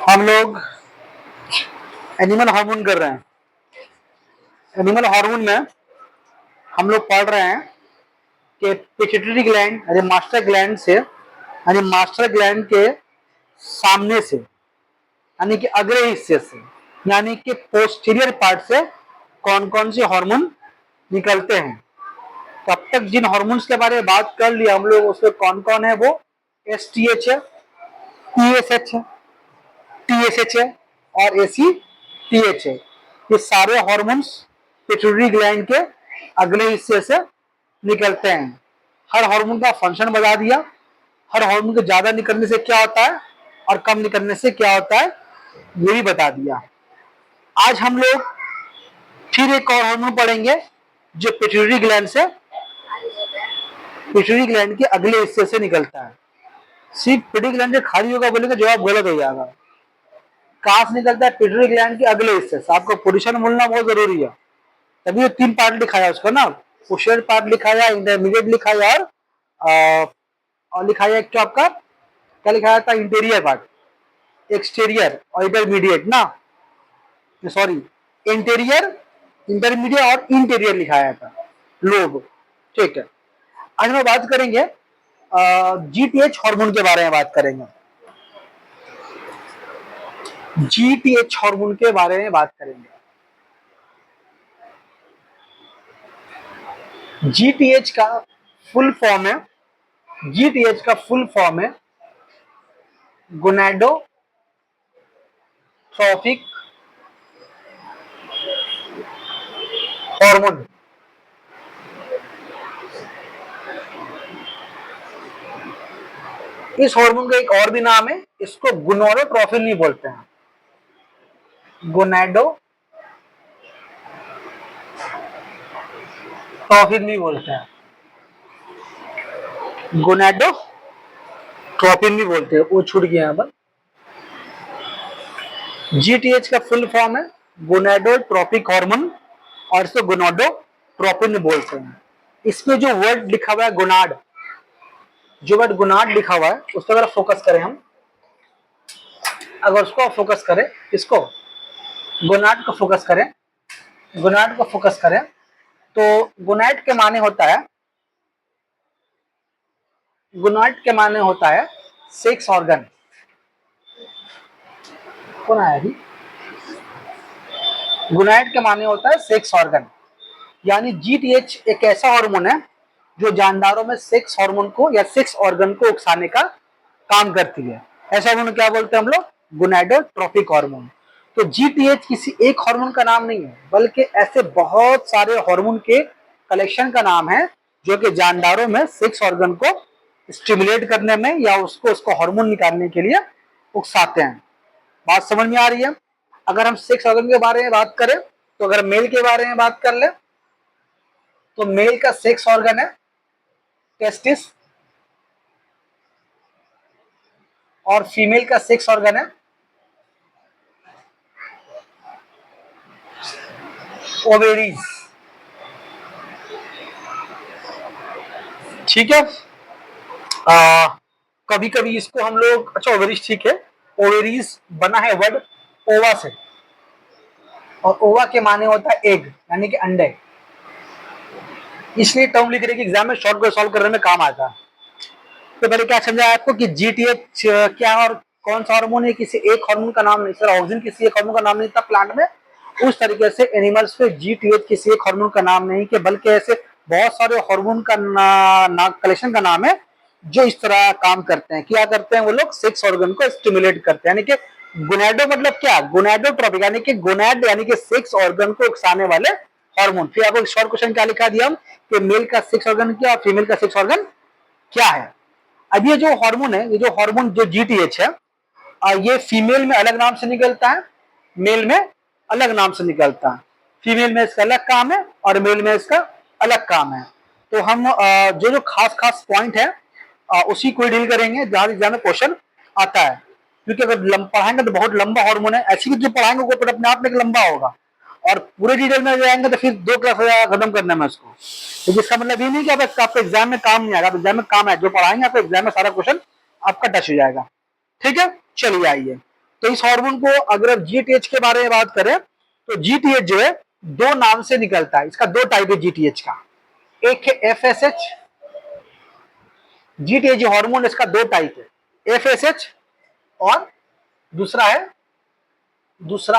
हम लोग animal hormone कर रहे हैं। एनिमल हार्मोन में हम लोग पढ़ रहे हैं कि पिट्यूटरी ग्लैंड यानी मास्टर ग्लैंड से यानी मास्टर ग्लैंड के सामने से यानी कि अगले हिस्से से यानी कि पोस्टीरियर पार्ट से कौन कौन से हार्मोन निकलते हैं। तो अब तक जिन हार्मोन्स के बारे में बात कर लिया हम लोग, उसमें कौन कौन है, वो एसटीएच है, टीएसएच है, टीएसएच है और एसीटीएच है। ये सारे हार्मोन्स पिट्यूटरी ग्लैंड के अगले हिस्से से निकलते हैं। हर हार्मोन का फंक्शन बता दिया, हर हार्मोन के ज्यादा निकलने से क्या होता है और कम निकलने से क्या होता है ये भी बता दिया। आज हम लोग फिर एक और हार्मोन पढ़ेंगे जो पिट्यूटरी ग्लैंड के अगले हिस्से से निकलता है। सिर्फ पिट्यूटरी ग्लैंड खाली होगा बोलेंगे, जवाब गलत हो जाएगा। कहां से निकलता है? पिट्यूटरी ग्लैंड के अगले हिस्से से। आपको पोजीशन बोलना बहुत जरूरी है, तभी ये 3 पार्ट लिखाया उसका ना, पोस्टीरियर पार्ट लिखाया, इंटरमीडिएट लिखाया और लिखाया एक तो आपका क्या लिखाया था, इंटीरियर पार्ट, एक्सटीरियर और इंटरमीडिएट ना, सॉरी इंटीरियर, इंटरमीडिएट और इंटीरियर लिखाया था लोग। ठीक है, आज हम बात करेंगे जीटीएच हार्मोन के बारे में बात करेंगे। जीटीएच हार्मोन के बारे में बात करेंगे। जीटीएच का फुल फॉर्म है, जीटीएच का फुल फॉर्म है गोनाडोट्रोपिक हार्मोन। इस हार्मोन का एक और भी नाम है, इसको गोनाडोट्रोपिन नहीं बोलते हैं, गोनाडोट्रोपिन नहीं बोलते हैं, गोनाडोट्रोपिन भी बोलते हैं, वो छूट गया यहाँ पर। जीटीएच का फुल फॉर्म है गोनाडोट्रोपिक हार्मोन और इसको गोनाडोट्रोपिन बोलते हैं। इसमें जो वर्ड लिखा हुआ है गोनाड, जो वर्ड गोनाड लिखा हुआ है उस पर अगर फोकस करें हम, अगर उसको फोकस करें, इसको गोनाड को फोकस करें, गोनाड को फोकस करें तो गोनाड के माने होता है, गोनाड के माने होता है सेक्स ऑर्गन। कौन आया अभी? गोनाड के माने होता है सेक्स ऑर्गन, यानी जीटीएच एक ऐसा हार्मोन है जो जानदारों में सेक्स हार्मोन को या सेक्स ऑर्गन को उकसाने का काम करती है। ऐसा हार्मोन क्या बोलते हैं हम लोग? Gonadotropic hormone. तो जीटीएच किसी एक हार्मोन का नाम नहीं है, बल्कि ऐसे बहुत सारे हार्मोन के कलेक्शन का नाम है जो कि जानदारों में सेक्स ऑर्गन को स्टिमुलेट करने में या उसको हार्मोन निकालने के लिए उकसाते हैं। बात समझ में आ रही है? अगर हम सेक्स ऑर्गन के बारे में बात करें तो अगर मेल के बारे में बात कर ले तो मेल का सेक्स ऑर्गन है टेस्टिस और फीमेल का सेक्स ऑर्गन है ओवेरीज। ठीक है, कभी कभी इसको हम लोग, अच्छा ओवेरीज ठीक है, ओवेरीज बना है वर्ड ओवा से और ओवा के माने होता है एग यानी कि अंडे, इसलिए टर्म लिख रहे कि एग्जाम में शॉर्ट को सॉल्व करने में काम आता है। तो पहले क्या समझा आपको कि जीटीएच क्या और कौन सा हार्मोन है, किसी एक हार्मोन का नाम नहीं, सर ऑक्सीजन किसी एक हार्मोन का नाम नहीं था प्लांट में, उस तरीके से एनिमल्स पे जीटीएच किसी एक हार्मोन का नाम नहीं कि बल्कि ऐसे बहुत सारे हार्मोन का कलेक्शन का नाम है जो इस तरह काम करते हैं। क्या करते हैं वो लोग? सेक्स ऑर्गन को स्टिमुलेट करते हैं, यानी कि गोनाडो मतलब क्या? गोनाडोट्रोपिक यानी कि गोनाड यानी कि सेक्स ऑर्गन को उकसाने वाले हार्मोन। फिर आपको शॉर्ट क्वेश्चन क्या लिखा दिया हम कि मेल का सेक्स ऑर्गन क्या और फीमेल का सेक्स ऑर्गन क्या है। अब ये जो हार्मोन है, ये जो हार्मोन जो जीटीएच है, ये फीमेल में अलग नाम से निकलता है, मेल में अलग नाम से निकलता है। फीमेल में इसका अलग काम है और मेल में इसका अलग काम है। तो हम जो जो खास खास पॉइंट है उसी को डील करेंगे जहां एग्जाम में क्वेश्चन आता है, क्योंकि अगर पढ़ाएंगे तो बहुत लंबा हार्मोन है, ऐसी भी जो पढ़ाएंगे वो अपने आप में लंबा होगा और पूरे डिटेल में जाएंगे तो फिर 2 क्लास खत्म करने में उसको। तो इसका मतलब ये नहीं कि आपके एग्जाम में काम नहीं आएगा, एग्जाम में काम है, जो पढ़ाएंगे आपको एग्जाम में सारा क्वेश्चन आपका टच हो जाएगा। ठीक है, चलिए आइए। तो इस हार्मोन को अगर आप जीटीएच के बारे में बात करें तो जीटीएच जो है दो नाम से निकलता है। इसका दो टाइप है जीटीएच का, एक है एफएसएच। जीटीएच जो हार्मोन इसका दो टाइप है, एफएसएच और दूसरा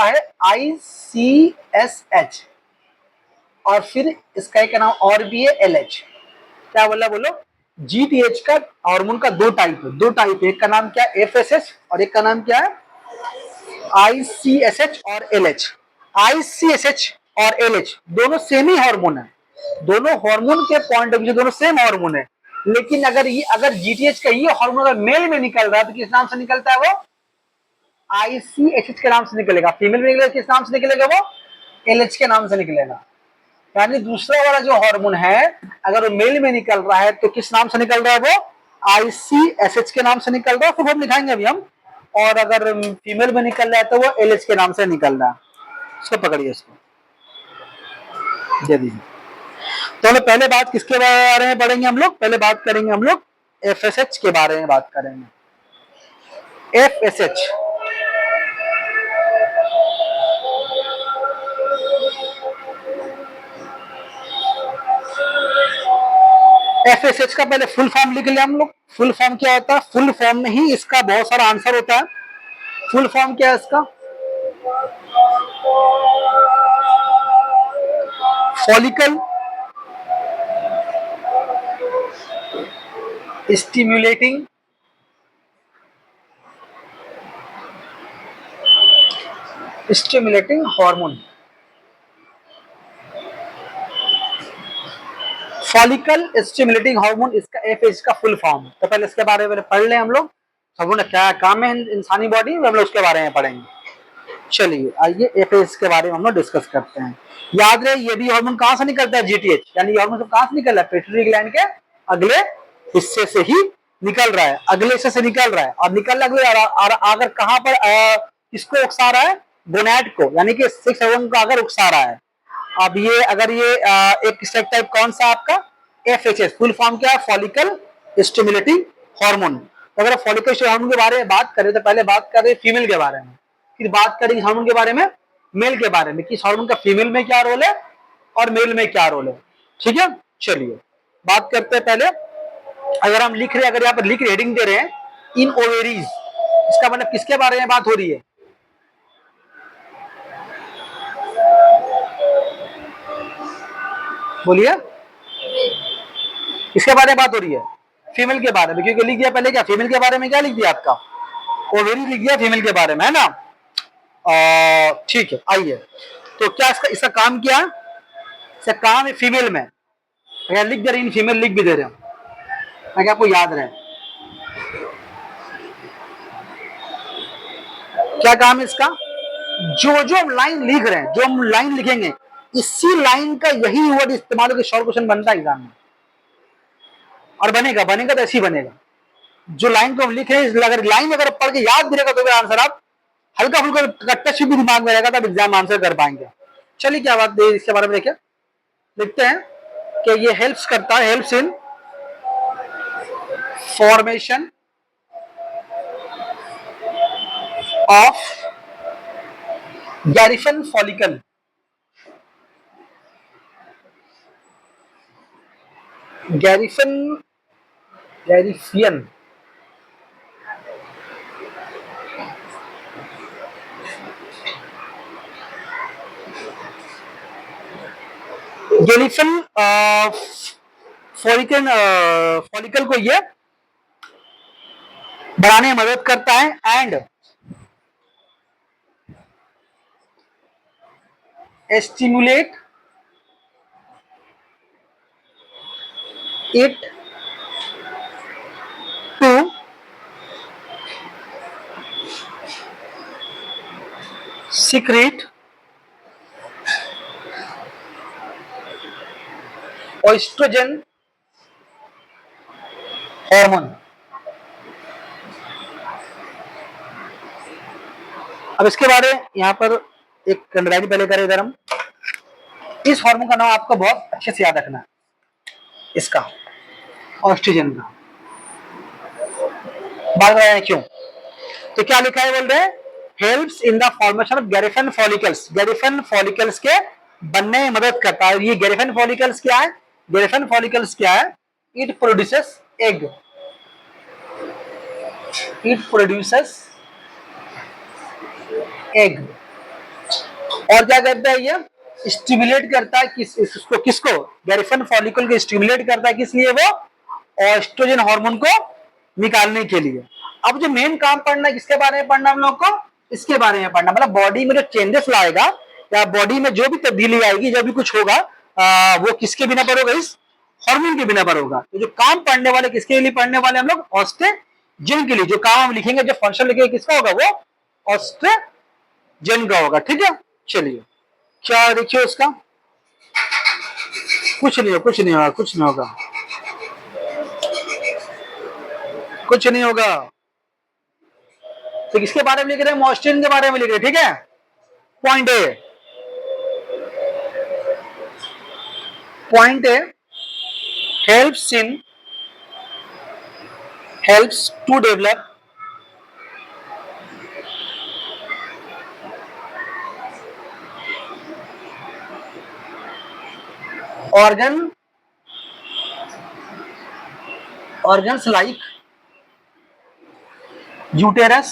है आईसीएसएच, और फिर इसका एक नाम और भी है एलएच। क्या बोला बोलो? जीटीएच का हार्मोन का दो टाइप है, एक का नाम क्या है एफएसएच और एक का नाम क्या है आईसीएसएच और एलएच। आईसीएसएच और एलएच दोनों सेम ही हार्मोन है, दोनों हार्मोन के पॉइंट ऑफ व्यू दोनों सेम हार्मोन है। लेकिन अगर जीटीएच का ये हार्मोन अगर मेल में निकल रहा है तो किस नाम से निकलता है? वो आईसीएसएच के नाम से निकलेगा। फीमेल में निकलेगा किस नाम से निकलेगा? वो एलएच के नाम से निकलेगा। यानी दूसरा वाला जो हार्मोन है अगर वो मेल में निकल रहा है तो किस नाम से निकल रहा है? वो आईसीएसएच के नाम से निकल रहा है, फिर हम दिखाएंगे अभी हम। और अगर फीमेल में निकल रहा है तो वो एलएच के नाम से निकल रहा है। इसको पकड़िए, इसको दे दीजिए। तो हम पहले बात किसके बारे में पढ़ेंगे? हम लोग पहले बात करेंगे हम लोग एफएसएच के बारे में बात करेंगे। एफएसएच एफएसएच का पहले फुल फॉर्म लिख लिया हम लोग। फुल फॉर्म क्या होता है? फुल फॉर्म में ही इसका बहुत सारा आंसर होता है। फुल फॉर्म क्या है इसका? Follicle stimulating hormone. Follicle stimulating hormone इसका एफएसएच का फुल फॉर्म। तो पहले इसके बारे में पढ़ लें हम लोग। हार्मोन क्या काम है इंसानी बॉडी में, हम लोग उसके बारे में पढ़ेंगे। चलिए आइए एफएसएच के बारे में हम लोग डिस्कस करते हैं। याद रहे ये भी हार्मोन कहां से निकलता है? जीटीएच। यानी ये हार्मोन कहां से निकल रहा है? पिट्यूटरी ग्लैंड के अगले हिस्से से ही निकल रहा है, अगले हिस्से से निकल रहा है। और निकल अगर कहां पर किसको उकसा रहा है? गोनैड को, यानी कि सेक्स हार्मोन को अगर उकसा रहा है। अब ये अगर ये एक सेक्स टाइप कौन सा आपका? एफएचएस। फुल फॉर्म क्या है? Follicle stimulating hormone. अगर फॉलिकल हार्मोन के बारे में बात करें तो पहले बात करें फीमेल के बारे में, फिर बात करेंगे हार्मोन के बारे में मेल के बारे में, कि हार्मोन का फीमेल में क्या रोल है और मेल में क्या रोल है। ठीक है, चलिए बात करते हैं पहले। अगर हम लिख रहे हैं, अगर यहाँ पर लिख रहे हेडिंग दे रहे हैं इन ओवेरीज, इसका मतलब किसके बारे में बात हो रही है? बोलिए, किसके बारे में बात हो रही है? फीमेल के बारे में, क्योंकि लिख दिया पहले क्या फीमेल के बारे में, क्या लिख दिया आपका? ओवेरी लिख दिया फीमेल के बारे में, है ना? ठीक है, आइए। तो क्या इसका काम क्या है? इसका काम है फीमेल में, अगर लिख दे रहे इन फीमेल लिख भी दे रहे हो ताकि आपको याद रहे क्या काम है इसका। जो जो हम लाइन लिख रहे हैं, जो हम लाइन लिखेंगे, इसी लाइन का यही वर्ड इस्तेमाल होकर शॉर्ट क्वेश्चन बनता है एग्जाम में, और बनेगा तो ऐसी बनेगा। जो लाइन को हम लिख रहे हैं, अगर लाइन अगर पढ़ के याद भी रहेगा तो आंसर आप हल्का फुल्का टच भी दिमाग में रहेगा, तब एग्जाम आंसर कर पाएंगे। चलिए क्या बात है इसके बारे में देखिए, लिखते हैं कि ये हेल्प्स करता है, helps in formation of Graafian follicle. Graafian Graafian follicle को ये बढ़ाने में मदद करता है and stimulate it to secrete estrogen hormone. अब इसके बारे यहां पर एक कंडराइज पहले करें इधर हम। इस हार्मोन का नाम आपको बहुत अच्छे से याद रखना है, इसका एस्ट्रोजन का। बार बार क्यों? तो क्या लिखा है बोल रहे हैं, helps in the formation of Graafian follicles, Graafian follicles के बनने में मदद करता है। ये गैरिफन फॉलिकल्स क्या है? गैरिफन फॉलिकल्स क्या है? It produces egg, it produces egg. और क्या करता है ये? स्टिमुलेट करता है इसको, किसको? गैरिफन फॉलिकल को स्टिमुलेट करता है, किस लिए? वो एस्ट्रोजन हार्मोन को निकालने के लिए। अब जो मेन काम पढ़ना है, किसके बारे में पढ़ना हम लोग को? इसके बारे में पढ़ना, मतलब बॉडी में जो चेंजेस लाएगा या बॉडी में जो भी तब्दीली आएगी, जो भी कुछ होगा वो किसके बिना पर होगा? इस हार्मोन के बिना पर होगा। तो जो काम पढ़ने वाले किसके लिए पढ़ने वाले हम लोग? ऑस्ट्रोजन के लिए। जो काम हम लिखेंगे, जो फंक्शन लिखेंगे, किसका होगा? वो ऑस्ट्रोजन का होगा। ठीक है, चलिए क्या देखिए उसका, कुछ नहीं होगा, कुछ नहीं होगा, कुछ नहीं होगा, कुछ नहीं होगा। तो किसके बारे में लिख रहे हैं? ऑस्ट्रोजन के बारे में लिख रहे हैं। ठीक है, point A, point A, helps to develop organs like uterus,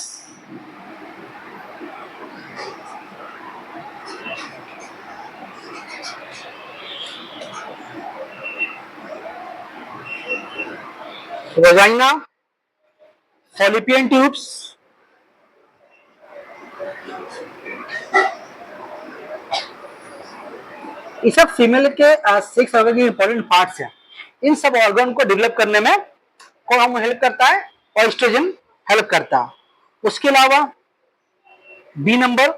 vagina, fallopian tubes, ये सब फीमेल के सेक्स ऑर्गन के इंपॉर्टेंट पार्ट्स हैं। इन सब ऑर्गन को डेवलप करने में कौन हम हेल्प करता है? एस्ट्रोजन हेल्प करता है। उसके अलावा B number,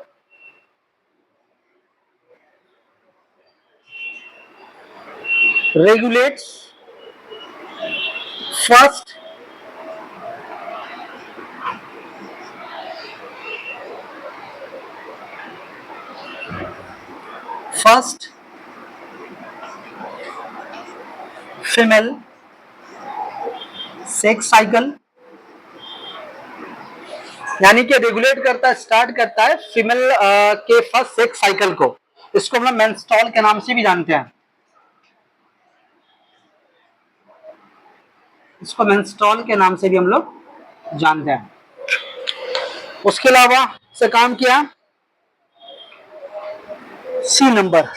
regulates first female sex cycle, यानी कि रेगुलेट करता है, स्टार्ट करता है फीमेल के फर्स्ट सेक्स साइकिल को। इसको हम लोग मेंस्ट्रुअल के नाम से भी जानते हैं, इसको मेंस्ट्रुअल के नाम से भी हम लोग जानते हैं। उसके अलावा से काम किया C number,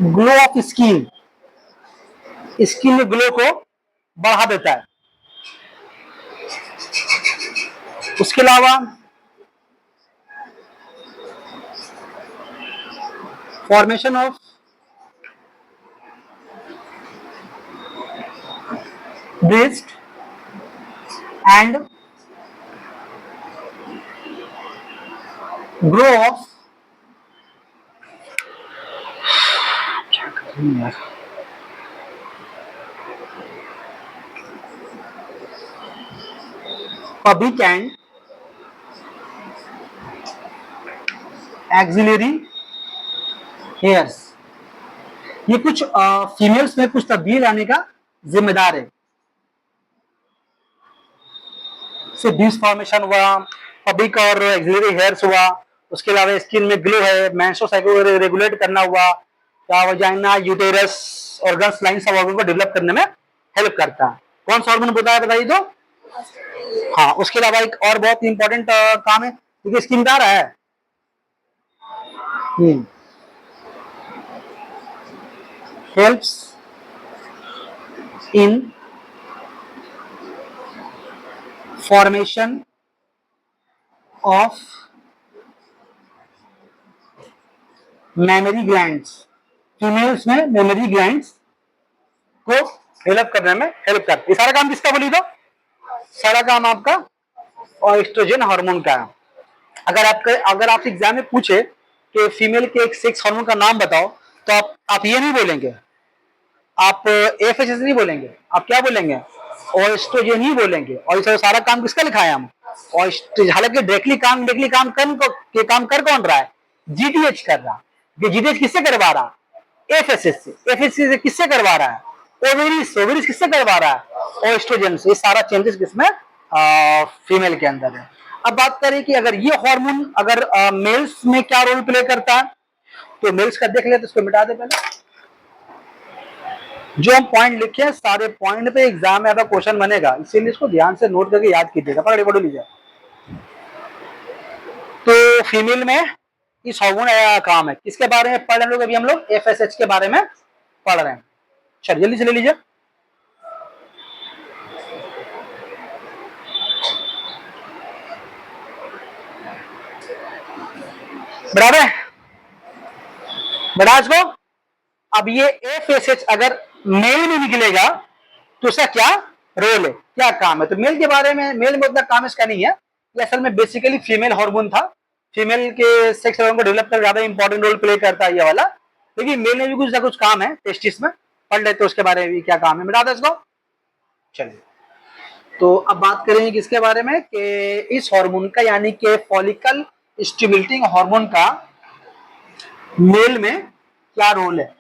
glow of skin, skin में ग्लो को बढ़ा देता है। उसके अलावा formation of breast and grow of public and axillary hairs. ये कुछ फीमेल्स में कुछ तब्दीली लाने का जिम्मेदार है। से बीस फॉर्मेशन हुआ, पब्लिक और एक्सिलरी हेयर्स हुआ। उसके अलावा स्किन में ग्लो है, मेंस्ट्रुअल साइकिल रेगुलेट करना हुआ, क्या वजाइना, यूटेरस, ऑर्गन्स, लाइन सब ऑर्गन को डेवलप करने में हेल्प करता है। कौन सा ऑर्गन बताया, बताइए तो? हाँ, उसके अलावा एक और बहुत इंपॉर्टेंट काम है, क्योंकि स्किन का रहा है helps in formation of mammary glands. Females में मेमोरी ग्लैंड्स को डेवलप करने में हेल्प करती है। सारा काम किसका बोली तो? सारा काम आपका एस्ट्रोजन हार्मोन का है। अगर आपसे एग्जाम में पूछे कि फीमेल के एक सेक्स हार्मोन का नाम बताओ, तो आप ये नहीं बोलेंगे, आप एफएसएस नहीं बोलेंगे, आप क्या बोलेंगे? एस्ट्रोजन ही बोलेंगे। और इस सारा काम किसका लिखा है हम? हालांकि डायरेक्टली काम कर कौन रहा है? जीटीएच कर रहा है। जीटीएच किससे करवा रहा? एफएसएस से। एफएसएस से किससे करवा रहा है? ओवेरीज, ओवेरीज किससे करवा रहा है? ओएस्ट्रोजन से। ये सारा चेंजेस किसमें? फीमेल के अंदर है। अब बात करें कि अगर ये हार्मोन अगर मेल्स में क्या रोल प्ले करता है, तो मेल्स का देख ले, तो इसको मिटा दे पहले। जो हम पॉइंट लिखे हैं सारे पॉइंट पे एग्जाम में आपका क्वेश्चन बनेगा, इसीलिए इसको ध्यान से नोट करके याद कीजिएगा। पढ़ लीजिए। तो फीमेल में इस हार्मोन का काम है, किसके बारे में पढ़ रहे हैं लोग? अभी हम लोग एफएसएच के बारे में पढ़ रहे हैं। चलिए जल्दी से ले लीजिए। बराबर है, बड़ा इसको। अब ये एफएसएच अगर मेल में निकलेगा तो उसका क्या रोल है, क्या काम है? तो मेल के बारे में, मेल में उतना काम इसका नहीं है, ये असल में बेसिकली फीमेल हार्मोन था। फीमेल के सेक्स हार्मोन को डेवलप कर ज्यादा इंपॉर्टेंट रोल प्ले करता है ये वाला, लेकिन मेल में भी कुछ ना कुछ काम है टेस्टिस में, पढ़ लेते उसके बारे में भी क्या काम है, मिटा दो इसको। चलिए, तो अब बात करेंगे किसके बारे में कि इस हार्मोन का, यानी कि फॉलिकल स्टिमुलेटिंग हार्मोन का मेल में क्या रोल है।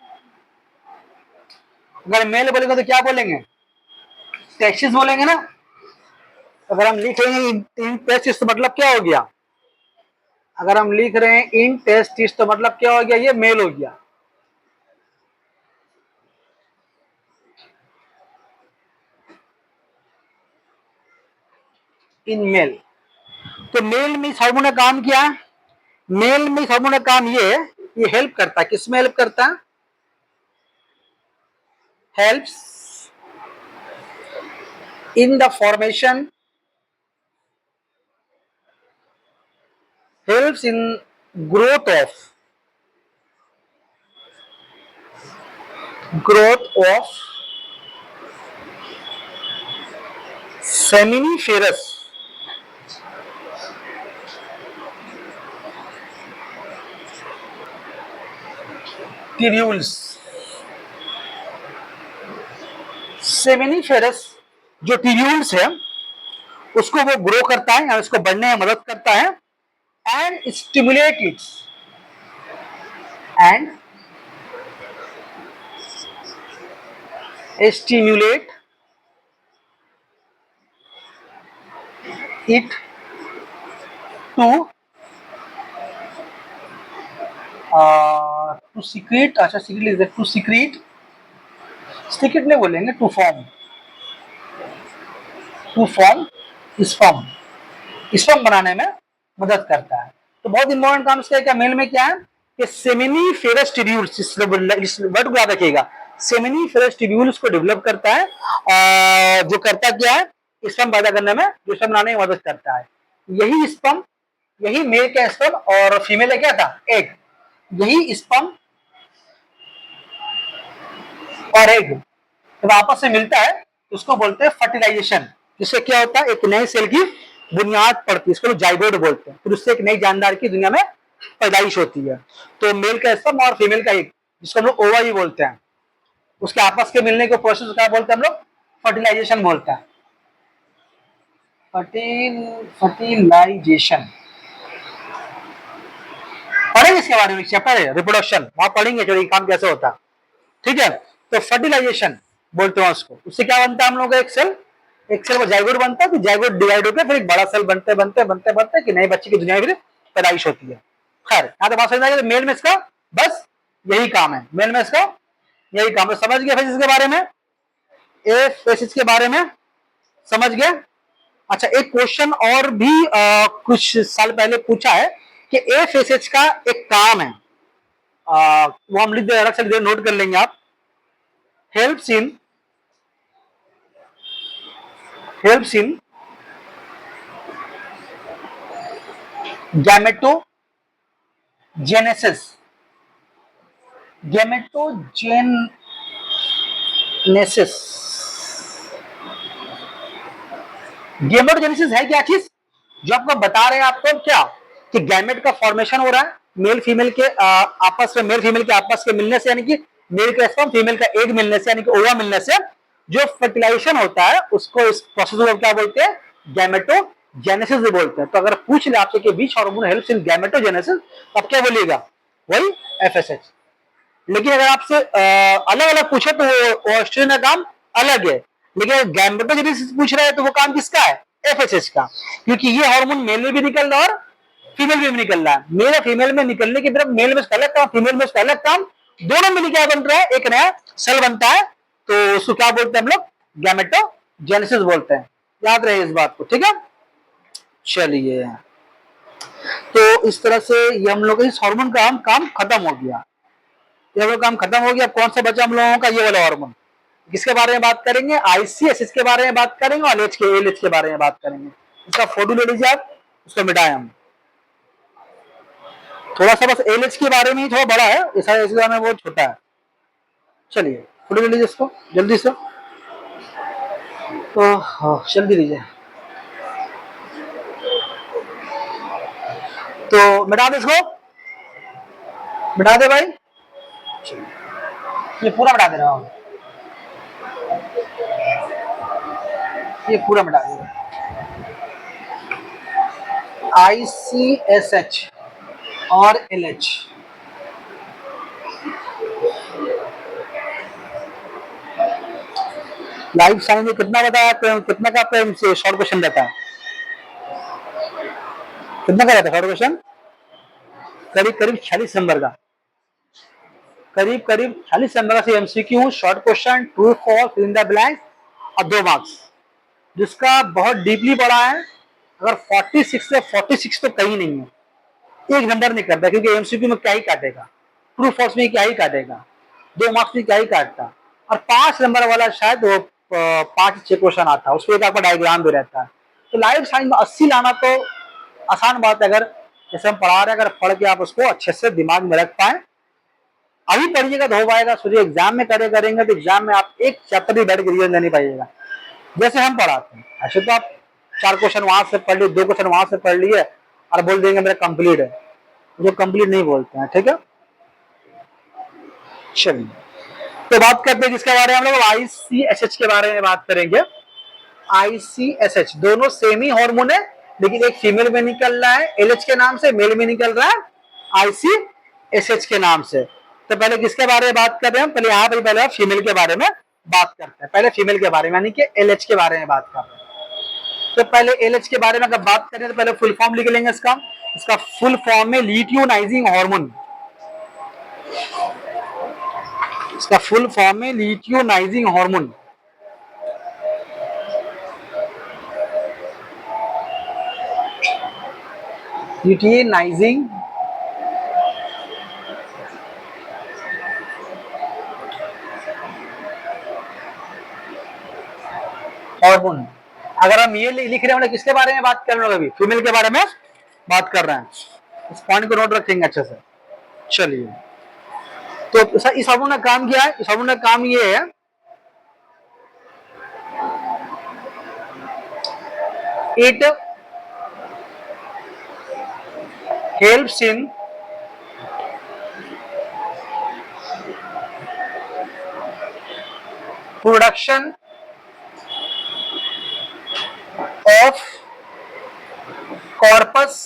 अगर मेल बोलेंगे तो क्या बोलेंगे? टेस्टिस बोलेंगे ना। अगर हम लिख रहे हैं इन टेस्टिस तो मतलब क्या हो गया? अगर हम लिख रहे हैं इन टेस्टिस तो मतलब क्या हो गया? ये मेल हो गया। इन मेल, तो मेल में इस हार्मोन का काम क्या है? मेल में इस हार्मोन का काम ये हेल्प करता है, किसमें हेल्प करता है? Helps in the formation, helps in growth of seminiferous tubules। Seminiferous जो ट्यूब्यूल्स है उसको वो ग्रो करता है, उसको बढ़ने में मदद करता है। And stimulate it's, and stimulate it to secrete, अच्छा secrete, to secrete, secrete नहीं बोलेंगे, to form स्पर्म बनाने में मदद करता है। तो बहुत इंपॉर्टेंट काम इसका क्या मेल में क्या है कि सेमिनिफेरस ट्यूब्यूल्स, इस वर्ड को याद रखिएगा, सेमिनिफेरस ट्यूब्यूल्स को डेवलप करता है, जो करता क्या है? स्पर्म पैदा करने में, जो स्पर्म बनाने में मदद करता है। यही स्पर्म, यही मेल का स्पर्म और फीमेल का क्या था? एग। यही स्पर्म और एग जब आपस में मिलता है उसको बोलते हैं फर्टिलाइजेशन। जिससे क्या होता है? एक नए सेल की बुनियाद पड़ती है, इसको जाइगोट बोलते हैं। फिर उससे एक नई जानदार की दुनिया में पैदाइश होती है। तो मेल का स्पर्म और फीमेल का एग, जिसको हम लोग ओवा ही बोलते हैं, उसके आपस के मिलने के प्रोसेस क्या बोलते हैं हम लोग? फर्टिलाइजेशन बोलते हैं। फर्टिलाइजेशन पढ़ेंगे इसके बारे में, चैप्टर है रिप्रोडक्शन, वहां पढ़ेंगे जो काम कैसे होता है। ठीक है, तो फर्टिलाइजेशन बोलते हैं उसको। उससे क्या बनता है हम लोग का? एक सेल में जाइगोट बनता है, तो जाइगोट डिवाइड होकर फिर एक बड़ा सेल बनते बनते बनते बनते कि नए बच्चे की दुनिया में फिर पैदाइश होती है। खैर यहाँ तो बात समझ आएगी। मेल में इसका बस यही काम है, मेल में इसका यही काम है। समझ गए फेसिस के बारे में? ए फेसिस के बारे में समझ गए? अच्छा, एक क्वेश्चन और भी कुछ साल पहले पूछा है कि ए फेसिस का एक काम है, वो हम लिख दे, अलग से नोट कर लेंगे आप। Helps in gametogenesis. गैमेटोजेनेसिस है क्या चीज? जो आपको बता रहे हैं आपको क्या कि गैमेट का फॉर्मेशन हो रहा है मेल फीमेल के आपस में, मेल फीमेल के आपस के मिलने से, यानी कि मेल का स्पर्म फीमेल का एग मिलने से, यानी कि ओवा मिलने से जो फर्टिलाइजेशन होता है उसको, इस प्रोसेस को क्या बोलते हैं? गैमेटोजेनेसिस बोलते हैं। तो अगर पूछ ले आपसे कि which hormone helps in gametogenesis, तो आप क्या बोलिएगा? वही एफएसएच। लेकिन अगर आपसे अलग अलग पूछे तो वो ऑस्ट्रोजन का काम अलग है। लेकिन गैमेटोजेनेसिस पूछ रहे हैं तो वो काम किसका है? एफएसएच का, क्योंकि ये हार्मोन मेल में भी निकल रहा है और फीमेल में भी निकल रहा है। मेल और फीमेल में निकलने की तरफ मेल में अलग काम, फीमेल में अलग काम, दोनों मिलकर क्या बन रहा है? एक नया सेल बनता है। तो उसको क्या बोलते हैं हम लोग? गैमेटोजेनेसिस बोलते हैं। याद रहे इस बात को, ठीक है। चलिए, तो इस तरह से ये हम लोग इस हार्मोन का काम खत्म हो गया। ये हम लोग काम खत्म हो गया। कौन सा बचा हम लोगों का? ये वाला हार्मोन। किसके बारे में बात करेंगे? आईसीएसएच के बारे में बात करेंगे और एलएच के बारे में बात करेंगे। इसका फोटो ले लीजिए आप, उसको मिटाएं हम। थोड़ा सा बस एलएच के बारे में ही थोड़ा बड़ा है, इस बारे में बहुत छोटा है। चलिए फोटो ले लीजिए इसको जल्दी से, तो जल्दी लीजिए। तो मिटा दे इसको, मिटा दे भाई, ये पूरा मिटा दे रहा हूँ, ये पूरा मिटा दे। आईसीएसएच और एलएच, लाइफ साइंस में कितना बताया? कितना का शॉर्ट क्वेश्चन रहता है? कितना का रहता है शॉर्ट क्वेश्चन? करीब करीब 46 नंबर का, करीब करीब 40 नंबर का MCQ short question, true false, fill in the blanks और 2 मार्क्स, जिसका बहुत डीपली पढ़ा है। अगर 46 से 46 तो कहीं नहीं है, एक नंबर नहीं करता, क्योंकि एमसीक्यू में क्या ही काटेगा, ट्रू फॉल्स में क्या ही काटेगा, 2 मार्क्स में क्या ही काटता। और 5 नंबर वाला शायद वो 5-6 क्वेश्चन आता है, उसमें एक आपका डायग्राम भी रहता है। तो लाइफ साइंस में 80 लाना तो आसान बात है, अगर जैसे हम पढ़ा रहे हैं, अगर पढ़ के आप उसको अच्छे से दिमाग में रख पाए। अभी पढ़िएगा तो हो पाएगा, सोचिए एग्जाम में करेंगे तो एग्जाम में आप एक चैप्टर भी बैठ के रिवीजन नहीं पाइएगा, जैसे हम पढ़ाते हैं। ऐसे तो आप 4 क्वेश्चन वहां से पढ़ लिए, 2 क्वेश्चन वहां से पढ़ लिए और बोल देंगे मेरा कंप्लीट है, जो कंप्लीट नहीं बोलते हैं, ठीक है। चलिए, तो बात करते हैं किसके बारे में? हम लोग आईसीएसएच के बारे में बात करेंगे। आईसीएसएच दोनों सेम ही हार्मोन है, लेकिन एक फीमेल में निकल रहा है एलएच के नाम से, मेल में निकल रहा है आईसीएसएच के नाम से। तो पहले किसके बारे में बात कर रहे हैं? पहले यहाँ पर पहले फीमेल के बारे में बात करते हैं। पहले फीमेल के बारे में, यानी कि एलएच के बारे में बात कर रहे हैं। तो पहले एलएच के बारे में अगर बात करें तो पहले फुल फॉर्म लिख लेंगे इसका। इसका फुल फॉर्म में ल्यूटियोनाइजिंग हार्मोन, इसका फुल फॉर्म में ल्यूटियोनाइजिंग हार्मोन। ल्यूटियोनाइजिंग हार्मोन। अगर हम ये लिख रहे हैं, किसके बारे में बात कर रहे हैं? अभी फीमेल के बारे में बात कर रहे हैं। इस पॉइंट को नोट रखेंगे अच्छे से। चलिए, तो इस हार्मोन का काम क्या है? इस हार्मोन का काम ये है, it helps in production of corpus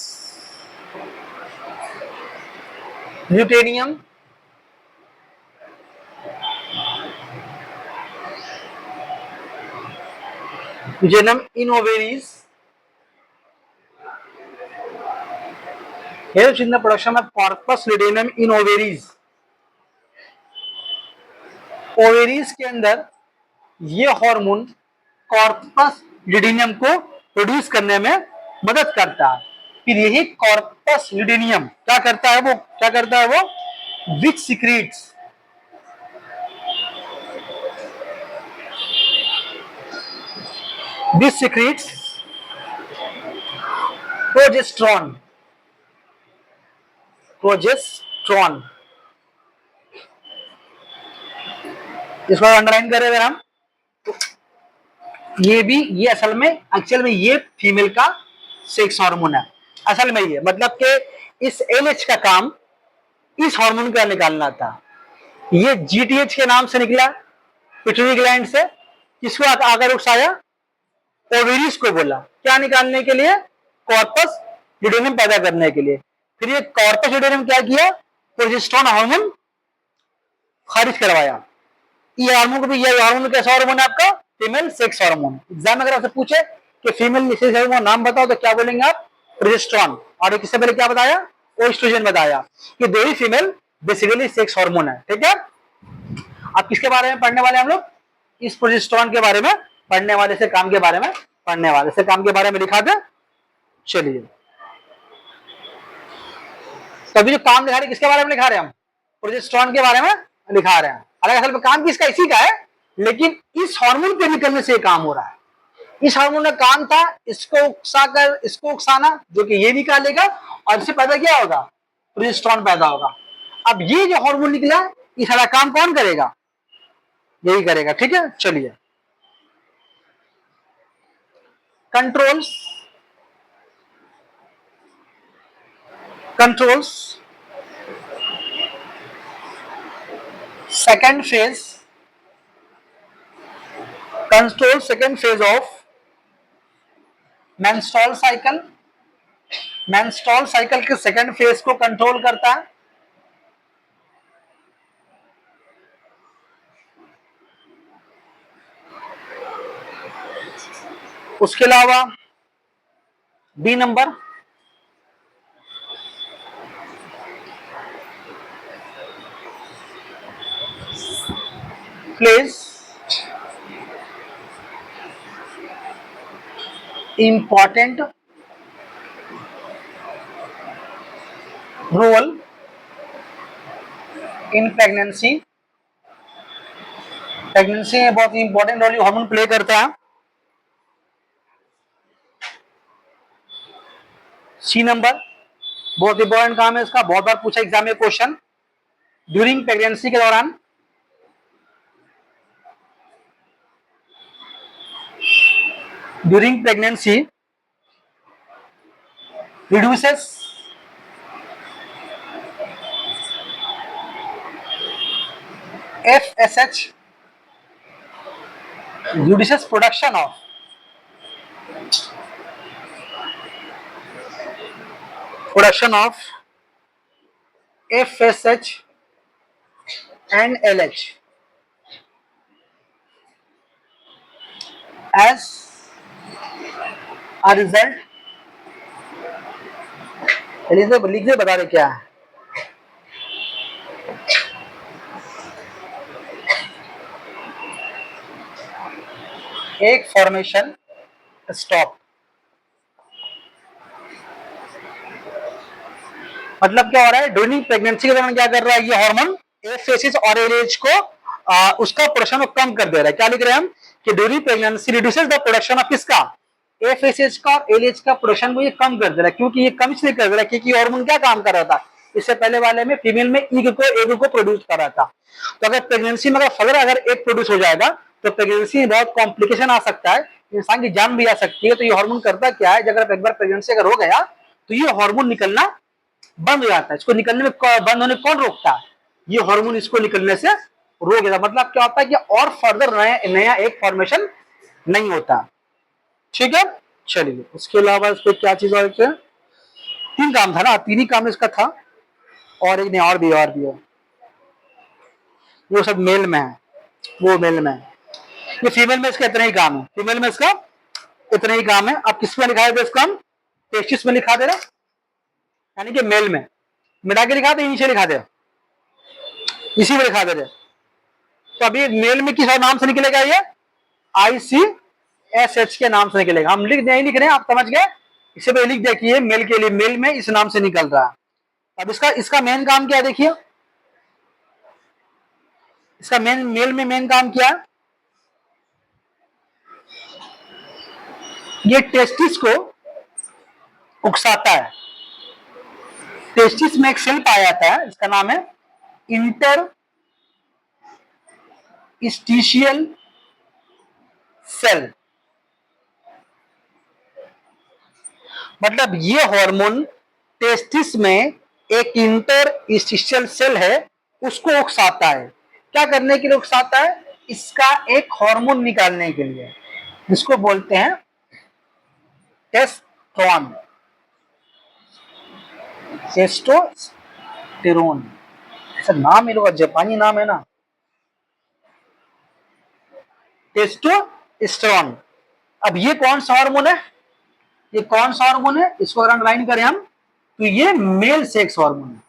luteum जेनम in ovaries, helps in the production of corpus luteum in ovaries। Ovaries के अंदर ये हार्मोन कॉर्पस ल्यूटेनियम को प्रोड्यूस करने में मदद करता है। फिर यही कॉर्पस ल्यूटेनियम क्या करता है? वो क्या करता है? वो which secretes this secretes progesterone, progesterone. इसको अंडरलाइन करें अगर हम, तो ये असल में एक्चुअल में ये फीमेल का सेक्स हार्मोन है। असल में ये मतलब कि इस एलएच का काम इस हार्मोन का निकालना था। ये जीटीएच के नाम से निकला पिट्यूटरी ग्लैंड से। किसको आकर उकसाया? ओवेरीज को बोला, क्या निकालने के लिए? कॉर्पस ल्यूटेनियम पैदा करने के लिए। फिर ये कॉर्पस ल्यूटेनियम क्या किया? प्रोजेस्टेरोन हार्मोन खारिज करवाया। ये हार्मोन को भी, ये हार्मोन कैसा हार्मोन है आपका? Female sex hormone. एग्जाम में अगर आपसे पूछे कि फीमेल सेक्स हार्मोन नाम बताओ तो क्या बोलेंगे आप? प्रोजेस्टेरोन। और किससे पहले क्या बताया? एस्ट्रोजन बताया। ये दो ही फीमेल बेसिकली सेक्स हार्मोन है। ठीक है, अब किसके बारे में पढ़ने वाले हम लोग? इस प्रोजेस्टेरोन के बारे में पढ़ने वाले, से काम के बारे में पढ़ने वाले, से काम के बारे में लिखा दे। चलिए, तो अभी जो काम लिखा रहे किसके बारे में लिखा रहे हैं हम? प्रोजेस्टेरोन के बारे में लिखा रहे हैं। हालांकि असल में काम किसका? इसी का है, लेकिन इस हार्मोन के निकलने से काम हो रहा है। इस हार्मोन का काम था इसको उकसाकर, इसको उकसाना, जो कि ये निकालेगा और इससे पैदा क्या होगा? प्रोजेस्टेरोन पैदा होगा। अब ये जो हार्मोन निकला, ये सारा काम कौन करेगा? यही करेगा। ठीक है, चलिए, controls controls second phase, control second phase of menstrual cycle. Menstrual cycle के सेकेंड फेज को कंट्रोल करता है। उसके अलावा B number, plays important role in pregnancy. Pregnancy में बहुत इंपॉर्टेंट रोल हार्मोन प्ले करता है। सी नंबर, बहुत इंपॉर्टेंट काम है इसका, बहुत बार पूछा एग्जाम में क्वेश्चन। ड्यूरिंग प्रेगनेंसी के दौरान, during pregnancy reduces FSH, reduces production of FSH and LH as a result। लिख दे, बता रहे क्या है? एक फॉर्मेशन स्टॉप, मतलब क्या हो रहा है? ड्यूरिंग प्रेगनेंसी के दौरान क्या कर रहा है ये हार्मोन? एफएसएच और एलएच को उसका प्रोडक्शन को कम कर दे रहा है। क्या लिख रहे हैं हम? कि during pregnancy reduces the production of किसका? एफएसएच का और एलएच का प्रोडक्शन को ये कम कर दे रहा है। क्योंकि ये कम इसलिए कर दे रहा है क्योंकि हार्मोन क्या काम कर रहा था? इससे पहले वाले में फीमेल में एग को प्रोड्यूस कर रहा था। तो अगर प्रेगनेंसी में फर्दर अगर एग प्रोड्यूस हो जाएगा तो प्रेगनेंसी में बहुत कॉम्प्लिकेशन आ सकता है, इंसान की जान भी आ सकती है। तो ये हार्मोन करता क्या है? अगर एक बार प्रेगनेंसी अगर हो गया तो ये हार्मोन निकलना बंद हो जाता है। इसको निकलने में बंद होने कौन रोकता है? ये हार्मोन इसको निकलने से रोक देता है। मतलब क्या होता है कि और फर्दर नया एक फॉर्मेशन नहीं होता। ठीक है, चलिए, उसके अलावा इस पे क्या चीज और है? तीन काम था ना, तीन ही काम इसका था, और एक नहीं, और भी है। वो सब मेल में है, वो मेल में है। ये फीमेल में इसका इतना ही काम है, फीमेल में इसका इतना ही काम है। अब किस में लिखा है इसका? हम टेस्टिस में लिखा दे रहे, यानी कि मेल में मिला के लिखा दे, नीचे लिखा दे, इसी में लिखा दे रहे। तो अभी मेल में किस नाम से निकलेगा? ये ICSH के नाम से निकलेगा। हम नहीं लिख रहे हैं, आप समझ गए? इसे पे लिख देखिए, मेल के लिए मेल में इस नाम से निकल रहा है। अब इसका मेन काम क्या है? देखिए, इसका मेल में मेन काम क्या है? ये टेस्टिस को उकसाता है। टेस्टिस में एक सेल पाया जाता है, इसका नाम है इंटरस्टिशियल सेल। मतलब ये हार्मोन टेस्टिस में एक इंटरस्टिशियल सेल है, उसको उकसाता है। क्या करने के लिए उकसाता है? इसका एक हार्मोन निकालने के लिए, जिसको बोलते हैं टेस्टोस्टेरोन। ऐसा नाम ये लोग जापानी नाम है ना, टेस्टोस्टेरोन। अब ये कौन सा हार्मोन है, ये कौन सा हार्मोन है, इसको अगर अंडरलाइन करें हम तो ये मेल सेक्स हार्मोन है।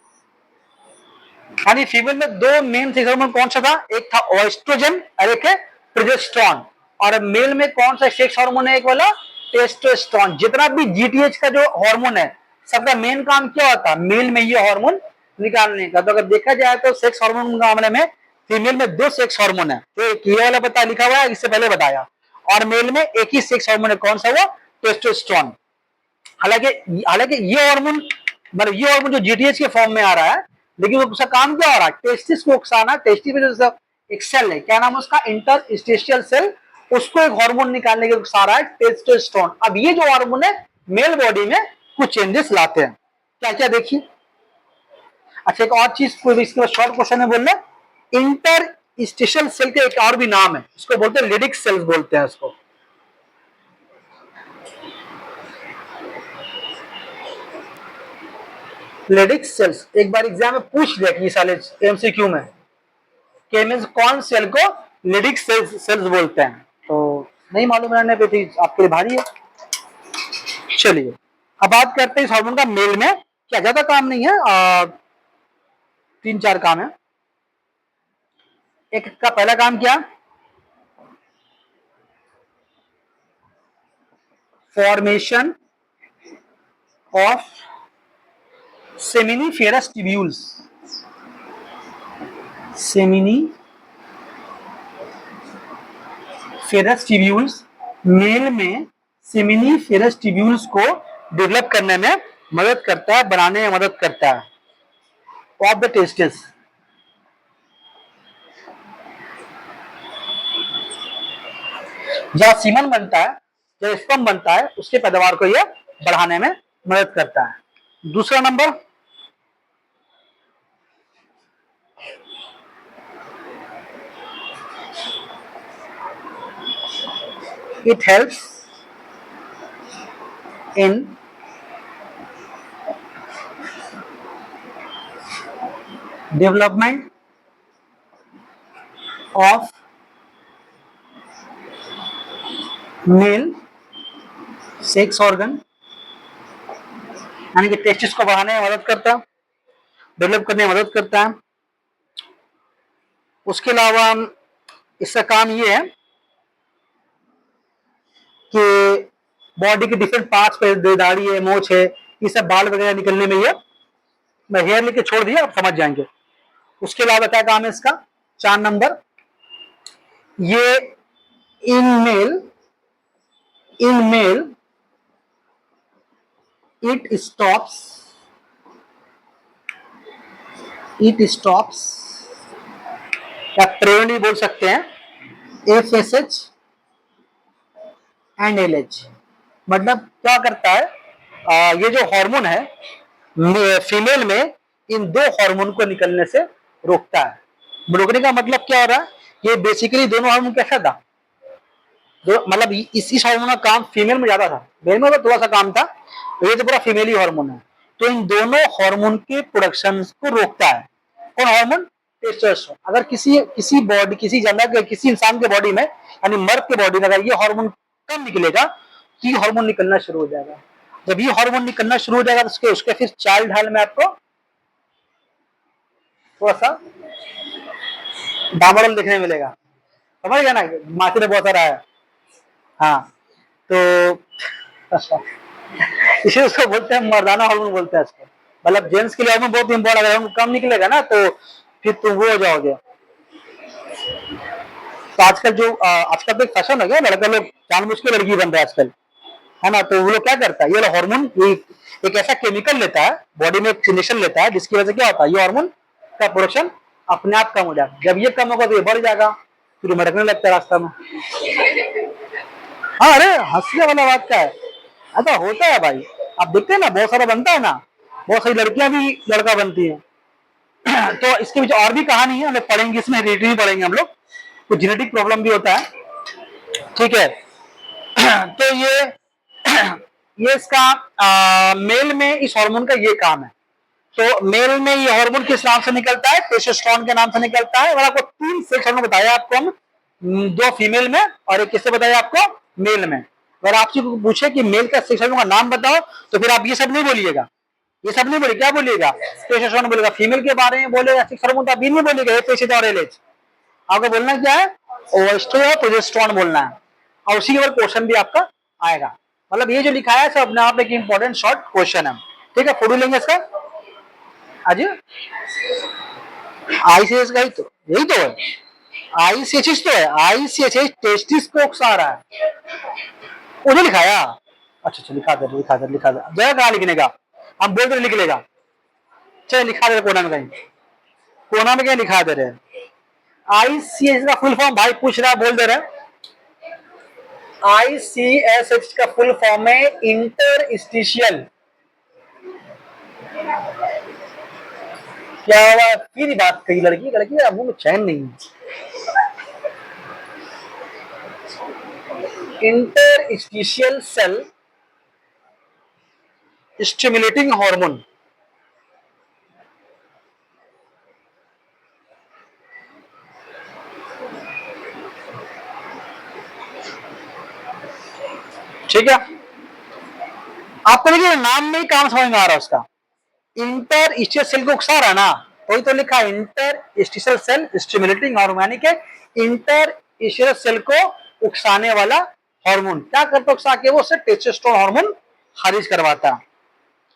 यानी फीमेल में दो मेन सेक्स हार्मोन कौन सा था, एक था एस्ट्रोजन और एक है प्रोजेस्टेरोन। और मेल में कौन सा सेक्स हार्मोन है, एक वाला टेस्टोस्टेरोन। जितना भी जीटीएच का जो हार्मोन है सबका मेन काम क्या होता है, मेल में ये हार्मोन निकालने का। तो अगर देखा जाए तो सेक्स हार्मोन के मामले में फीमेल में दो सेक्स हार्मोन है, एक ये वाला पता लिखा हुआ है, इससे पहले बताया। और मेल में एक ही सेक्स हार्मोन है, कौन सा, वो टेस्टोस्टेरोन। हालांकि हालांकि ये हार्मोन, मतलब ये हार्मोन जो जीटीएच के फॉर्म में आ रहा है, लेकिन वो उसका काम क्या हो रहा है, टेस्टिस को उकसाना। टेस्टिस में जो एक सेल है, क्या नाम है उसका, इंटरस्टिशियल सेल, उसको एक हार्मोन निकालने के उकसा रहा है, टेस्टोस्टेरोन। अब ये जो हार्मोन है मेल बॉडी में कुछ चेंजेस लाते हैं, क्या क्या देखिए। अच्छा, एक और चीज इसके बाद शॉर्ट क्वेश्चन में बोल रहे, इंटरस्टिशियल सेल के एक और भी नाम है, इसको बोलते हैं लेडिक सेल्स बोलते हैं इसको। लेडिक सेल्स एक बार एग्जाम में पूछ लिया कि साले एमसीक्यू में कि मींस कौन सेल को लेडिक सेल्स बोलते हैं, तो नहीं मालूम रहने पे थी आपके लिए भारी है। चलिए अब बात करते हैं इस हार्मोन का मेल में क्या, ज्यादा काम नहीं है, 3-4 काम है। एक का पहला काम क्या, formation of seminiferous tubules. Seminiferous tubules, male में सेमिनिफेरस ट्यूब्यूल्स को डेवलप करने में मदद करता है, बनाने में मदद करता है ऑफ द टेस्टिस। जहां सीमन बनता है, जब स्पर्म बनता है, उसके पैदावार को यह बढ़ाने में मदद करता है। दूसरा number, it helps in development of male sex organ, यानी कि टेस्टिस को बढ़ाने में मदद करता है, डेवलप करने में मदद करता है। उसके अलावा इसका काम ये है कि बॉडी के डिफरेंट पार्ट्स पे, दाढ़ी है, मोछ है, ये सब बाल वगैरह निकलने में, ये मैं हेयर लेके छोड़ दिया, आप समझ जाएंगे। उसके अलावा क्या काम है इसका, 4 नंबर, ये इन मेल it stops या प्रेवनी बोल सकते हैं, FSH एंड LH। मतलब क्या करता है, ये जो हार्मोन है फीमेल में इन दो हार्मोन को निकलने से रोकता है। रोकने का मतलब क्या हो रहा है, ये बेसिकली दोनों हार्मोन कैसा था, मतलब इस हार्मोन का काम फीमेल में ज्यादा था, मेल में तो थोड़ा सा काम था, ये तो पूरा फीमेल ही हार्मोन है। तो इन दोनों हार्मोन के प्रोडक्शन को रोकता है कौन, हार्मोन टेस्टोस्टेरोन। अगर किसी बॉडी, किसी जनक, किसी इंसान के बॉडी में, यानी मर्द के बॉडी में अगर ये हार्मोन कम निकलेगा तो ये हार्मोन निकलना शुरू हो जाएगा। जब ये हार्मोन निकलना शुरू हो जाएगा तो उसके फिर चाइल्ड हाल में आपको थोड़ा सा डामरल देखने मिलेगा, समझ गया ना, माथे में बहुत सारा है। हाँ, तो इसे उसको बोलते हैं मर्दाना हार्मोन बोलते हैं इसको। मतलब जेंट्स के लिए हार्मोन बहुत इंपॉर्टेंट, अगर कम निकलेगा ना तो फिर तुम वो हो जाओगे। तो आजकल तो एक फैशन हो गया, लड़का लोग जानबूझ के लड़की बन रहा है आजकल, है ना। तो वो लोग क्या करता है, ये हार्मोन एक ऐसा केमिकल लेता है, बॉडी में एक सिग्नेचर लेता है, जिसकी वजह से क्या होता है, ये हार्मोन का प्रोडक्शन अपने आप कम हो जाता है। जब ये कम होगा तो ये बढ़ जाएगा, फिर मटकने लगता है रास्ता में। हाँ, अरे हंसने वाला बात क्या है, ऐसा होता है भाई। आप देखते हैं ना, बहुत सारा बनता है ना, बहुत सारी लड़कियां भी लड़का बनती हैं। तो इसके पीछे और भी कहानी है, हम लोग पढ़ेंगे, इसमें हेरिडिटी भी पढ़ेंगे हम लोग, तो जेनेटिक प्रॉब्लम भी होता है, ठीक है। तो ये इसका मेल में इस हार्मोन का ये काम है। तो मेल में ये हार्मोन किस नाम से निकलता है, टेस्टोस्टेरोन के नाम से निकलता है। और आपको 3 सेक्स हार्मोन बताया आपको हम, दो फीमेल में और एक किससे बताया आपको, मेल में। अगर आपसे पूछे कि मेल का सेक्स हार्मोन का नाम बताओ तो फिर आप ये सब नहीं बोलिएगा, ये सब नहीं बोलिए, क्या बोलिएगा, टेस्टोस्टेरोन बोलेगा। फीमेल के बारे में बोलेगा सेक्स हार्मोन तो आप भी नहीं बोलिएगा, एफएसएच और एलएच। आपको बोलना क्या है, ओएस्ट्रो और प्रोजेस्टेरोन बोलना है, और उसी के ऊपर क्वेश्चन भी आपका आएगा। मतलब ये जो लिखा है सब अपने आप एक इंपॉर्टेंट शॉर्ट क्वेश्चन है। ठीक है, फोटो लेंगे इसका आज। आईसीएच का ही तो, यही तो है, आईसीएच तो है, आईसीएच टेस्टिस को उकसा रहा है, उन्हें लिखाया। अच्छा अच्छा, लिखा दे लिखा दे लिखा दे, जगह कहाँ लिखने का, हम बोल दे लिख लेगा। चल लिखा दे कोना में, कहीं कोना में क्या लिखा दे रहे। आईसीएच का फुल फॉर्म भाई पूछ रहा है, बोल दे रहे। आईसीएसएच का फुल फॉर्म है इंटरस्टिशियल। क्या हुआ, फिर बात कही लड़की, लड़की का मुंह में चैन नहीं है। Interstitial cell stimulating hormone. ठीक है, आपको देखिए नाम में ही काम समझ में आ रहा है उसका। इंटरस्टिशियल सेल को उकसा रहा है ना, वही तो लिखा है इंटरस्टिशियल सेल स्टिमुलेटिंग हार्मोन, यानी कि इंटरस्टिशियल सेल को उकसाने वाला हार्मोन क्या करता है, उकसा के वो उससे टेस्टोस्टेरोन हार्मोन खारिज करवाता है।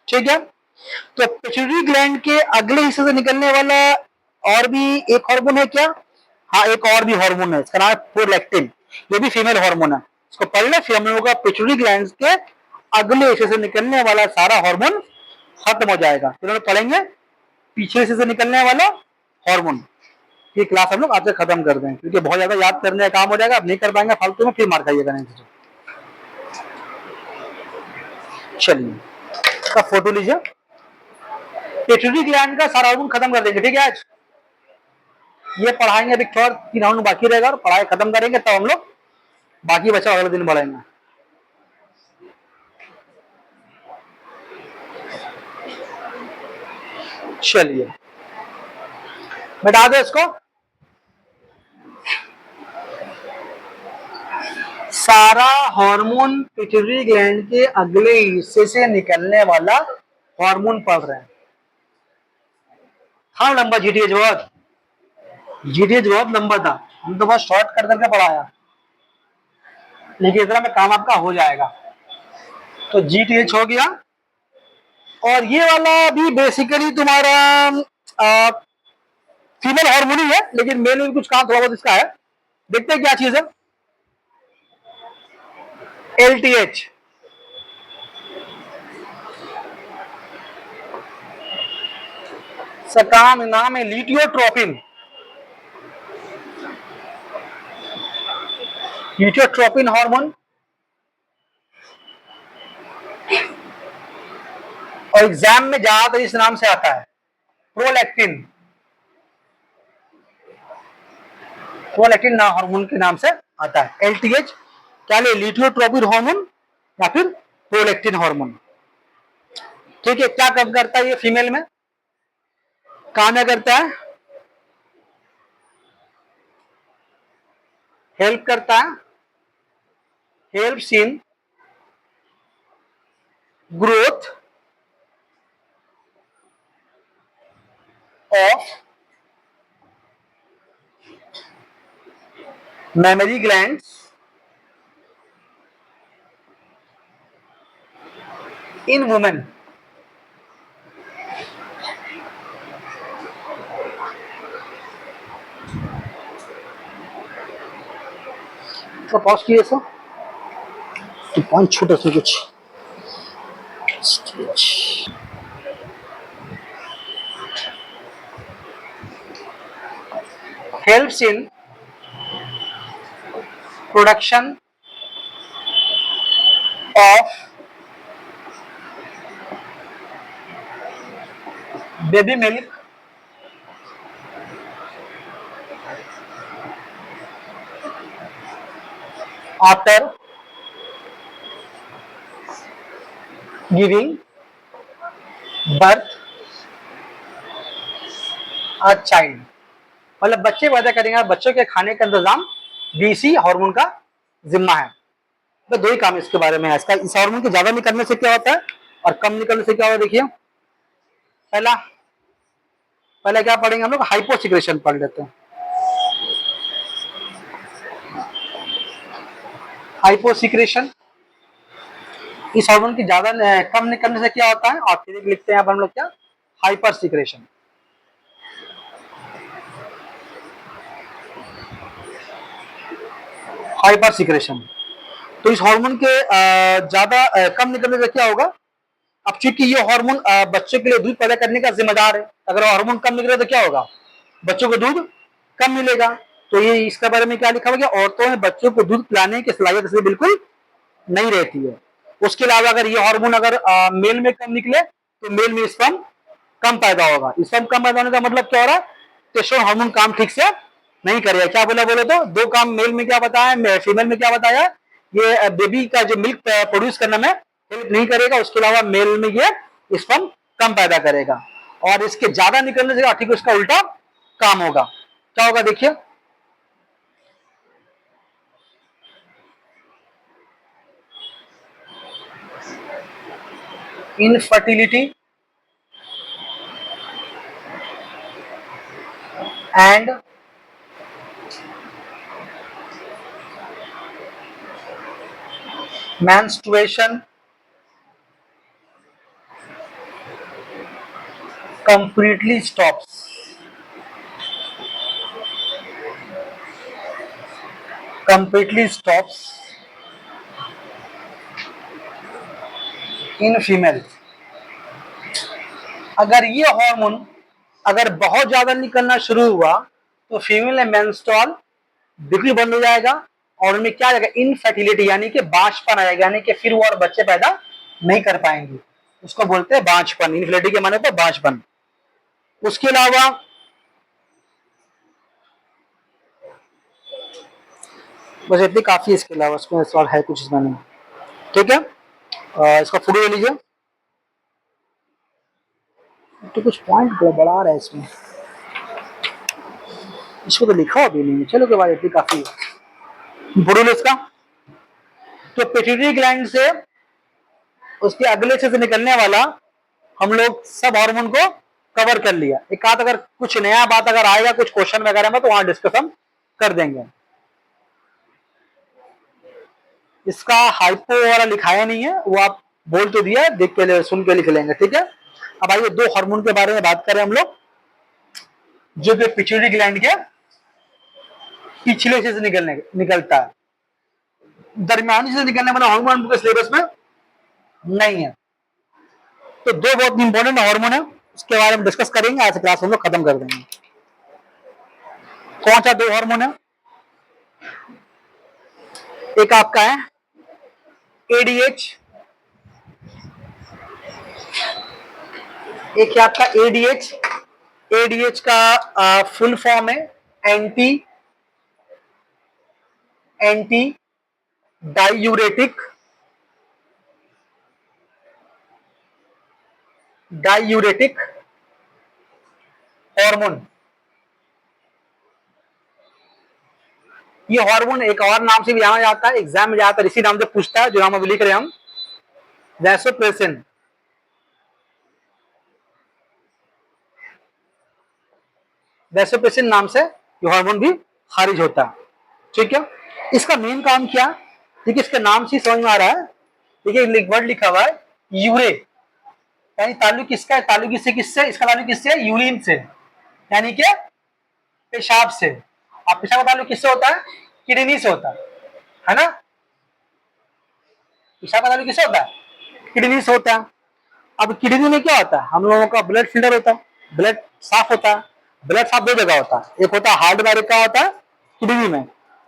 ठीक है, तो पिट्यूटरी ग्लैंड के अगले हिस्से से निकलने वाला और भी एक हार्मोन है क्या, हाँ एक और भी हार्मोन है, इसका नाम है प्रोलैक्टिन, ये भी फीमेल हार्मोन है। इसको पढ़ ले, फिर हम लोगों का पिट्यूटरी ग्लैंड के अगले हिस्से से निकलने वाला सारा हार्मोन खत्म हो जाएगा। फिर हम पढ़ेंगे पीछे हिस्से से निकलने वाला हार्मोन। ये क्लास हम लोग आज से खत्म कर दें, क्योंकि बहुत ज्यादा याद करने का काम हो जाएगा, अब नहीं कर पाएंगे फालतू में, फिर मार खाइएगा नहीं तो। चलिए इसका फोटो लीजिए, पिट्यूटरी ग्लैंड का सारा हार्मोन खत्म कर देंगे। ठीक है, आज ये पढ़ाएंगे, अभी थोड़ा 3 राउंड बाकी रहेगा और पढ़ाई खत्म करेंगे, तब हम लोग बाकी बचा अगले दिन बढ़ेंगे। चलिए बैठा दो इसको। सारा हार्मोन पिट्यूटरी ग्लैंड के अगले हिस्से से निकलने वाला हार्मोन पढ़ रहे हैं। हाँ लंबा जीटीएच बहुत, जीटीएच बहुत लंबा था, हम तो बस शॉर्ट कर करके पढ़ाया, लेकिन इतना में काम आपका हो जाएगा। तो जीटीएच हो गया, और ये वाला भी बेसिकली तुम्हारा फीमेल हार्मोन ही है, लेकिन मेल में कुछ काम थोड़ा बहुत इसका है। देखते हैं क्या चीज है, एलटीएच। सकाम नाम है लिटियोट्रोपिन, लिटियोट्रोपिन हार्मोन, और एग्जाम में ज्यादातर इस नाम से आता है प्रोलैक्टिन, प्रोलैक्टिन ना हार्मोन के नाम से आता है। एलटीएच क्या ले, लिटियोट्रोपिन हार्मोन या फिर प्रोलैक्टिन हार्मोन। ठीक है, क्या काम करता है ये फीमेल में, काम क्या करता है, हेल्प करता है, helps in growth of mammary glands in women. तो पॉज किए सो तो 5 छोटा सा कुछ helps in production of baby milk after giving birth a child। मतलब बच्चे पैदा करेंगे, बच्चों के खाने का इंतजाम बी सी हार्मोन का जिम्मा है। तो दो ही काम इसके बारे में है। इसका इस हार्मोन के ज्यादा निकलने से क्या होता है और कम निकलने से क्या होता है, देखिए पहला पहले क्या पढ़ेंगे हम लोग, हाइपोसिक्रेशन पढ़ लेते हैं। हाइपोसिक्रेशन, इस हार्मोन की ज्यादा कम निकलने से क्या होता है, और फिर लिखते हैं अब हम लोग क्या, हाइपर सिक्रेशन। हाइपर सिक्रेशन, तो इस हार्मोन के ज्यादा कम निकलने से क्या होगा, अब चूंकि ये हार्मोन बच्चे के लिए दूध पैदा करने का जिम्मेदार है, अगर हार्मोन कम निकले तो क्या होगा, बच्चों को दूध कम मिलेगा। तो ये इसके बारे में क्या लिखा हुआ है, औरतों में बच्चों को दूध पिलाने की सलाहियत इसलिए बिल्कुल नहीं रहती है। उसके अलावा अगर ये हार्मोन अगर मेल में कम निकले तो मेल में स्पर्म कम पैदा होगा। स्पर्म कम पैदा होने का मतलब क्या हो रहा है, टेस्टोस्टेरोन हार्मोन काम ठीक से नहीं करेगा। क्या बोला बोले तो दो काम मेल में क्या बताया, फीमेल में क्या बताया, ये बेबी का जो मिल्क प्रोड्यूस करने में हेल्प नहीं करेगा। उसके अलावा मेल में ये स्पर्म कम पैदा करेगा, और इसके ज्यादा निकलने से ठीक उसका उल्टा काम होगा। क्या होगा देखिए, infertility and menstruation completely stops in female। अगर ये हार्मोन अगर बहुत ज्यादा निकलना शुरू हुआ तो फीमेल में मेंस्ट्रुअल बिल्कुल बंद हो जाएगा, और उनमें क्या आएगा, इनफर्टिलिटी यानी कि बांझपन आएगा, यानी कि फिर वो और बच्चे पैदा नहीं कर पाएंगे। उसको बोलते हैं बांझपन, इनफर्टिलिटी के माने पर बांझपन। उसके अलावा बस इतनी काफी, इसके अलावा उसमें सवाल है कुछ इसमें नहीं। ठीक है, इसका फोटो ले लीजिए। तो कुछ पॉइंट गड़बड़ा रहा है इसमें, इसको तो लिखा भी नहीं है। चलो के बाद इतनी काफी है। फोटो लो इसका। तो पिट्यूटरी ग्लैंड से उसके अगले से निकलने वाला हम लोग सब हार्मोन को कवर कर लिया। एक आध अगर कुछ नया बात अगर आएगा कुछ क्वेश्चन वगैरह में तो वहां डिस्कशन कर देंगे। इसका हाइपो वाला लिखाया नहीं है, वो आप बोल तो दिया, देख के सुन के लिख लेंगे। ठीक है, अब आइए दो हार्मोन के बारे में बात करें हम लोग, जो कि पिट्यूटरी ग्लैंड के पिछले से निकलता है, दरमियानी से निकलने वाला हार्मोन के सिलेबस में नहीं है। तो दो बहुत इंपॉर्टेंट हार्मोन है, उसके बारे में डिस्कस करेंगे, आज क्लास हम लोग खत्म कर देंगे। कौन सा दो हार्मोन है, एक आपका है एडीएच, एक है आपका एडीएच। एडीएच का फुल फॉर्म है एंटी डाइयूरेटिक हार्मोन। ये हार्मोन एक और नाम से भी जाना जाता है, एग्जाम में जाता है इसी नाम से पूछता है, जो नाम अभी लिख रहे हैं हम, वैसोप्रेसिन। वैसोप्रेसिन नाम से ये हार्मोन भी खारिज होता है। ठीक है, इसका मेन काम क्या, देखिए इसके नाम से समझ में आ रहा है। देखिए वर्ड लिखा हुआ है यूरे, यानी ताल्लुक किसका है, ताल्लुक इससे किससे, इसका ताल्लुक किससे है, यूरिन से, यानी कि पेशाब से। और पेशाब का ताल्लुक किससे होता है, किडनी से होता है ना। पेशाब का ताल्लुक किससे होता है, किडनी से होता है। अब किडनी में क्या होता है, हम लोगों का ब्लड फिल्टर होता है, ब्लड साफ होता है। ब्लड साफ दो जगह होता है, एक होता है हार्ट में, का होता है किडनी में।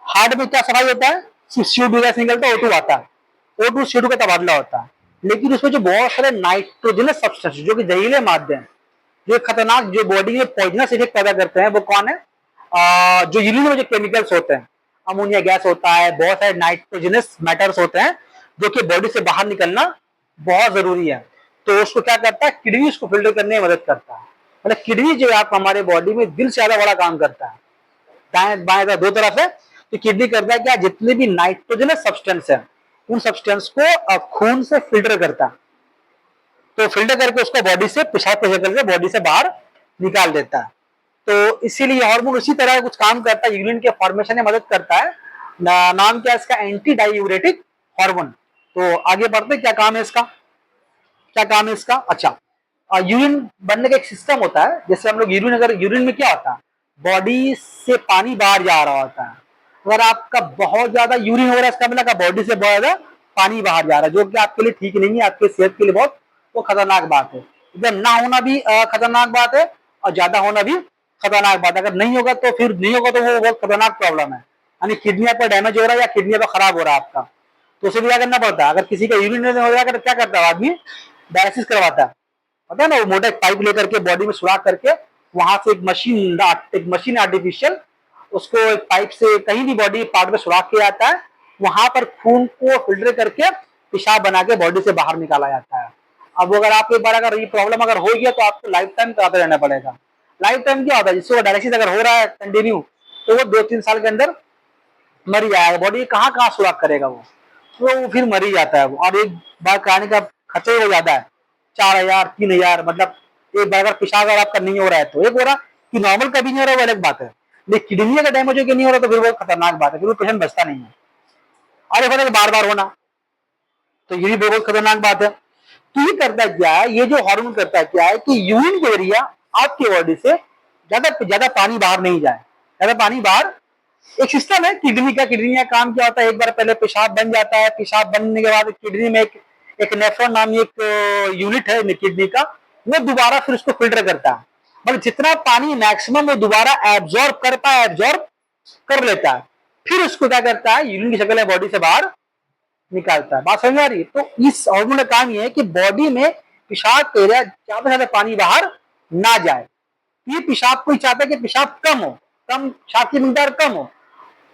हार्ट में क्या सफाई होता है, सिर्फ CO2 गैस निकलता है, O2 आता है, O2 CO2 का तबादला होता है। लेकिन उसमें जो बहुत सारे नाइट्रोजनस सब्सटेंस जो कि जहरीले मादे हैं, जो खतरनाक, जो बॉडी में पॉइजनस इफेक्ट पैदा करते हैं, वो कौन है, जो यूरिन में जो केमिकल्स होते हैं, अमोनिया गैस होता है, बहुत सारे नाइट्रोजनस मैटर्स होते हैं जो कि बॉडी से बाहर निकलना बहुत जरूरी है। तो उसको क्या करता है, किडनी उसको फिल्टर करने में मदद करता है। मतलब किडनी जो है आप हमारे बॉडी में दिल से ज्यादा बड़ा काम करता है, दाएं बाएं दो तरफ है। तो किडनी करता है क्या, जितने भी नाइट्रोजनस सब्सटेंस है उन सब्सटेंस को खून से फिल्टर करता है, तो फिल्टर करके उसको बॉडी से पेशाब प्रेशर करके बॉडी से बाहर निकाल देता है। तो इसीलिए हार्मोन उसी तरह कुछ काम करता है, यूरिन के फॉर्मेशन में मदद करता है। नाम क्या है इसका, एंटी डायूरेटिक हार्मोन। तो आगे बढ़ते, क्या काम है इसका, क्या काम है इसका। अच्छा, यूरिन बनने का एक सिस्टम होता है, जैसे हम लोग यूरिन, अगर यूरिन में क्या होता है, बॉडी से पानी बाहर जा रहा होता है। अगर आपका बहुत ज्यादा यूरिन हो रहा है, इसका मतलब बॉडी से बहुत ज्यादा पानी बाहर जा रहा है, जो कि आपके लिए ठीक नहीं है, आपके सेहत के लिए बहुत वो खतरनाक बात है। एकदम ना होना भी खतरनाक बात है, और ज्यादा होना भी खतरनाक बात है। अगर नहीं होगा तो फिर नहीं होगा तो वो बहुत खतरनाक प्रॉब्लम है, यानी किडनी आपका डैमेज हो रहा है या किडनी आपका खराब हो रहा है आपका, तो उसे भी क्या करना पड़ता है। अगर किसी का यूरिन हो जाएगा तो क्या करता है आदमी, डायलिसिस करवाता है, पता है ना, वो मोटा एक पाइप लेकर के बॉडी में सुराख करके वहां से एक मशीन आर्टिफिशियल उसको एक पाइप से कहीं भी बॉडी पार्ट में सुराख किया जाता है, वहां पर खून को फिल्टर करके पेशाब बना के बॉडी से बाहर निकाला जाता है। अब अगर आप एक बार अगर ये प्रॉब्लम अगर हो गया तो आपको लाइफ टाइम कराते रहना पड़ेगा। लाइफ टाइम क्या होता है, जिससे डायलिसिस अगर हो रहा है कंटिन्यू, तो वो 2-3 साल के अंदर मर जाएगा, बॉडी कहाँ कहाँ सुराख करेगा वो, तो वो फिर मर ही जाता है वो। और एक बार कराने का खर्चा हो जाता है 4,000-3,000, मतलब एक बार अगर पेशाब अगर आपका नहीं हो रहा है तो, एक हो रहा कि नॉर्मल का भी नहीं हो रहा है वो अलग बात है, लेकिन किडनी का डैमेज हो नहीं हो रहा तो फिर वो खतरनाक बात है, फिर वो पेशेंट बचता नहीं है। और एक होता है बार बार होना, तो ये भी बहुत खतरनाक बात है। तो ये करता क्या है, ये जो हार्मोन करता क्या है कि यूरिन के जरिए आपकी बॉडी से ज्यादा पानी बाहर नहीं जाए, ज्यादा पानी बाहर। एक सिस्टम है किडनी का, किडनी का काम क्या होता है, एक बार पहले पेशाब बन जाता है, पेशाब बनने के बाद किडनी में एक नेफ्रॉन नामी एक यूनिट है किडनी का, वो दोबारा फिर उसको फिल्टर करता है, मतलब जितना पानी मैक्सिमम वो दोबारा एब्जॉर्ब कर पाए एब्जॉर्ब कर लेता है, फिर उसको क्या करता है यूरिन की शक्ल में बॉडी से बाहर निकालता है। बात समझ आ रही है। तो इस हार्मोन का काम ये है कि बॉडी में पेशाब के ज्यादा से ज्यादा पानी बाहर ना जाए। ये पेशाब को ही चाहता है कि पेशाब कम हो, कम पेशाब की मिकदार कम हो,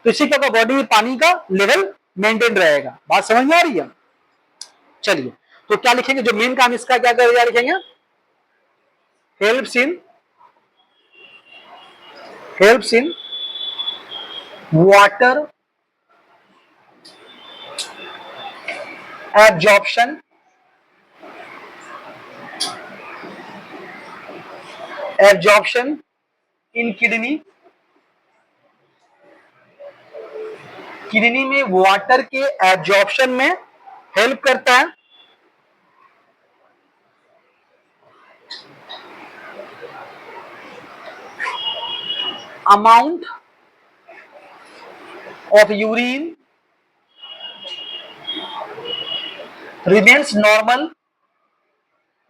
तो इससे क्या होगा, बॉडी में पानी का लेवल मेंटेन रहेगा। बात समझ में आ रही है। चलिए, तो क्या लिखेंगे, जो मेन काम इसका क्या करेगा, लिखेंगे helps in water absorption in kidney. Kidney में वाटर के एब्जॉर्प्शन में हेल्प करता है। Amount of urine remains normal.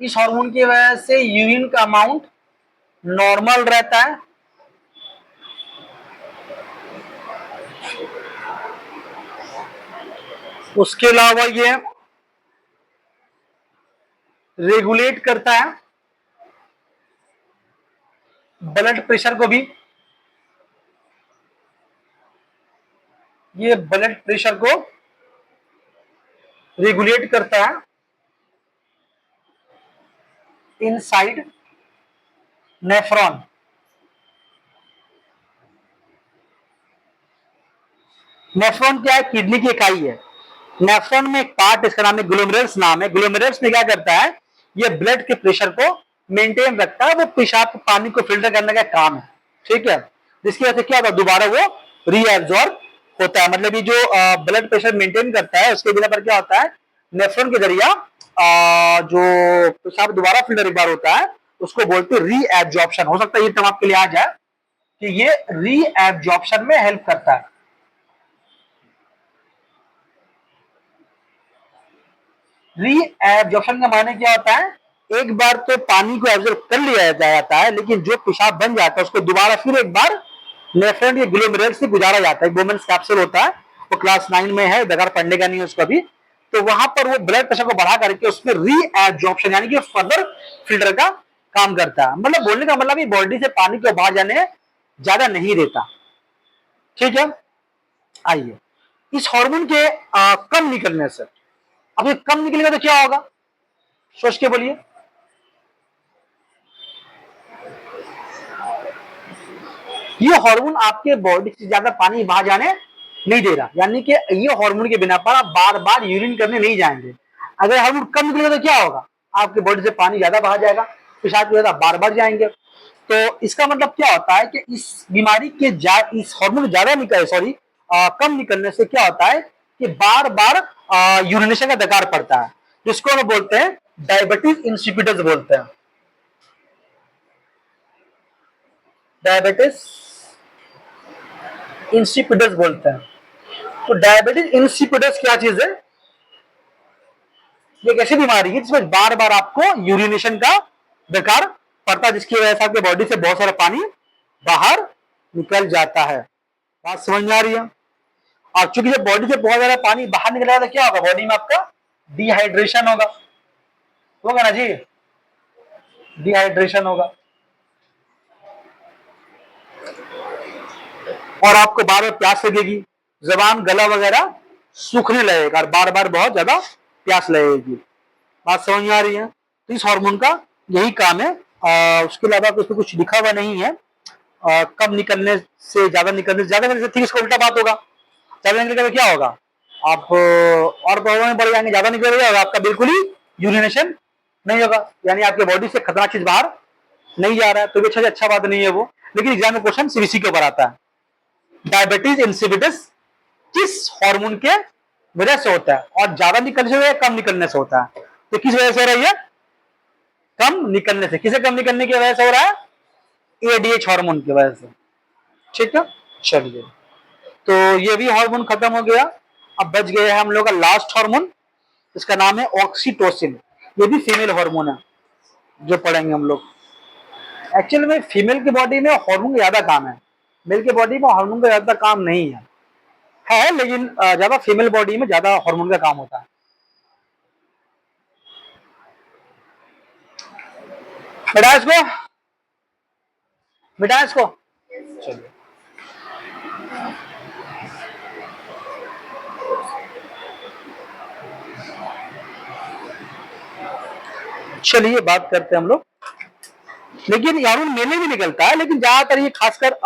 इस हार्मोन की वजह से यूरिन का अमाउंट नॉर्मल रहता है। उसके अलावा ये रेगुलेट करता है ब्लड प्रेशर को भी, ये ब्लड प्रेशर को रेगुलेट करता है इनसाइड नेफ्रॉन। नेफ्रॉन क्या है, किडनी की इकाई है। नेफ्रॉन में एक पार्ट, इसका नाम है ग्लोमेरुलस नाम है। ग्लोमेरुलस में क्या करता है, ये ब्लड के प्रेशर को मेंटेन रखता है, वो पेशाब के पानी को फिल्टर करने का काम है, ठीक है। जिसकी वजह से क्या होता है, दोबारा वो रीएब्जॉर्ब होता है। मतलब ये जो ब्लड प्रेशर मेंटेन करता है, उसके बिना पर क्या होता है, नेफ्रॉन के जरिया जो पेशाब दोबारा फिल्टर एक बार होता है, उसको बोलते हैं रीएब्जॉर्प्शन। हो सकता है ये टर्म आपके लिए आ जाए कि ये रीएब्जॉर्प्शन में हेल्प करता है। रीएब्जॉर्प्शन का माने क्या होता है, एक बार तो पानी को एब्जॉर्ब कर लिया जाता है, लेकिन जो पेशाब बन जाता है उसको दोबारा फिर एक बार नेफ्रॉन के ग्लोमेरुलस से गुजारा जाता है। बोमेंस कैप्सूल होता है, वो क्लास 9 में है, बेकार पढ़ने का नहीं है उसको भी। तो वहां पर वो ब्लड प्रेशर को बढ़ा करके उसमें रीएब्जॉर्प्शन यानी कि फर्दर फिल्टर का काम करता है। मतलब बोलने का मतलब बॉडी से पानी को बाहर जाने ज्यादा नहीं देता, ठीक है। आइए, इस हार्मोन के कम निकलने से, अब ये कम निकलेगा तो क्या होगा, सोच के बोलिए। ये हार्मोन आपके बॉडी से ज्यादा पानी बाहर जाने नहीं दे रहा, यानी कि ये हार्मोन के बिना पर आप बार बार यूरिन करने नहीं जाएंगे। अगर हार्मोन कम निकलेगा तो क्या होगा, आपके बॉडी से पानी ज्यादा बाहर जाएगा, पेशाब की वजह बार बार जाएंगे। तो इसका मतलब क्या होता है कि इस बीमारी के इस हार्मोन ज्यादा निकल सॉरी कम निकलने से क्या होता है कि बार बार यूरिनेशन का दरकार पड़ता है, जिसको हम बोलते हैं डायबिटीज इंसिपिडस बोलते हैं। डायबिटीज इंसिपिडस बोलते हैं। तो डायबिटीज इंसिपिडस क्या चीज है, ये एक ऐसी बीमारी है जिसमें बार बार आपको यूरिनेशन का दरकार पड़ता है, जिसकी वजह से आपके बॉडी से बहुत सारा पानी बाहर निकल जाता है। बात समझ में आ रही है। और चूंकि जब बॉडी से बहुत ज्यादा पानी बाहर निकलेगा तो क्या होगा, बॉडी में आपका डिहाइड्रेशन होगा ना जी, डिहाइड्रेशन होगा, और आपको बार बार प्यास लगेगी, जबान गला वगैरह सूखने लगेगा और बार बार बहुत ज्यादा प्यास लगेगी। बात समझ में आ रही है। तो इस हार्मोन का यही काम है, उसके अलावा कुछ लिखा हुआ नहीं है। कम निकलने से ज्यादा निकलने से ज्यादा निकलने से ठीक इसका उल्टा बात होगा। ज्यादा निकलने का क्या होगा, आप और प्रॉब्लम में पड़ जाएंगे, ज्यादा निकल जाएगा आपका बिल्कुल ही यूरिनेशन नहीं होगा, यानी आपके बॉडी से खतरनाक चीज बाहर नहीं जा रहा है। तो भी अच्छा बात नहीं है वो, लेकिन एग्जाम में क्वेश्चन सीबीसी के ऊपर आता है। डायबिटीज इंसिपिडस किस हार्मोन के वजह से होता है, और ज्यादा निकलने से या कम निकलने से होता है। तो किस वजह से हो रही है, कम निकलने से। किसे कम निकलने की वजह से हो रहा है, एडीएच हार्मोन की वजह से। ठीक है, चलिए, तो ये भी हार्मोन खत्म हो गया। अब बच गया है हम लोग का लास्ट हार्मोन, इसका नाम है ऑक्सीटोसिन। ये भी फीमेल हार्मोन है जो पढ़ेंगे हम लोग। एक्चुअल में फीमेल की बॉडी में हार्मोन का ज्यादा काम है, मेल की बॉडी में हार्मोन का ज्यादा काम नहीं है लेकिन ज्यादा फीमेल बॉडी में ज्यादा हार्मोन का काम होता है। बेटा इसको, बेटा इसको, चलिए, चलिए बात करते हैं हम लोग। लेकिन हार्मोन मेल में भी निकलता है, लेकिन ज्यादातर ये खासकर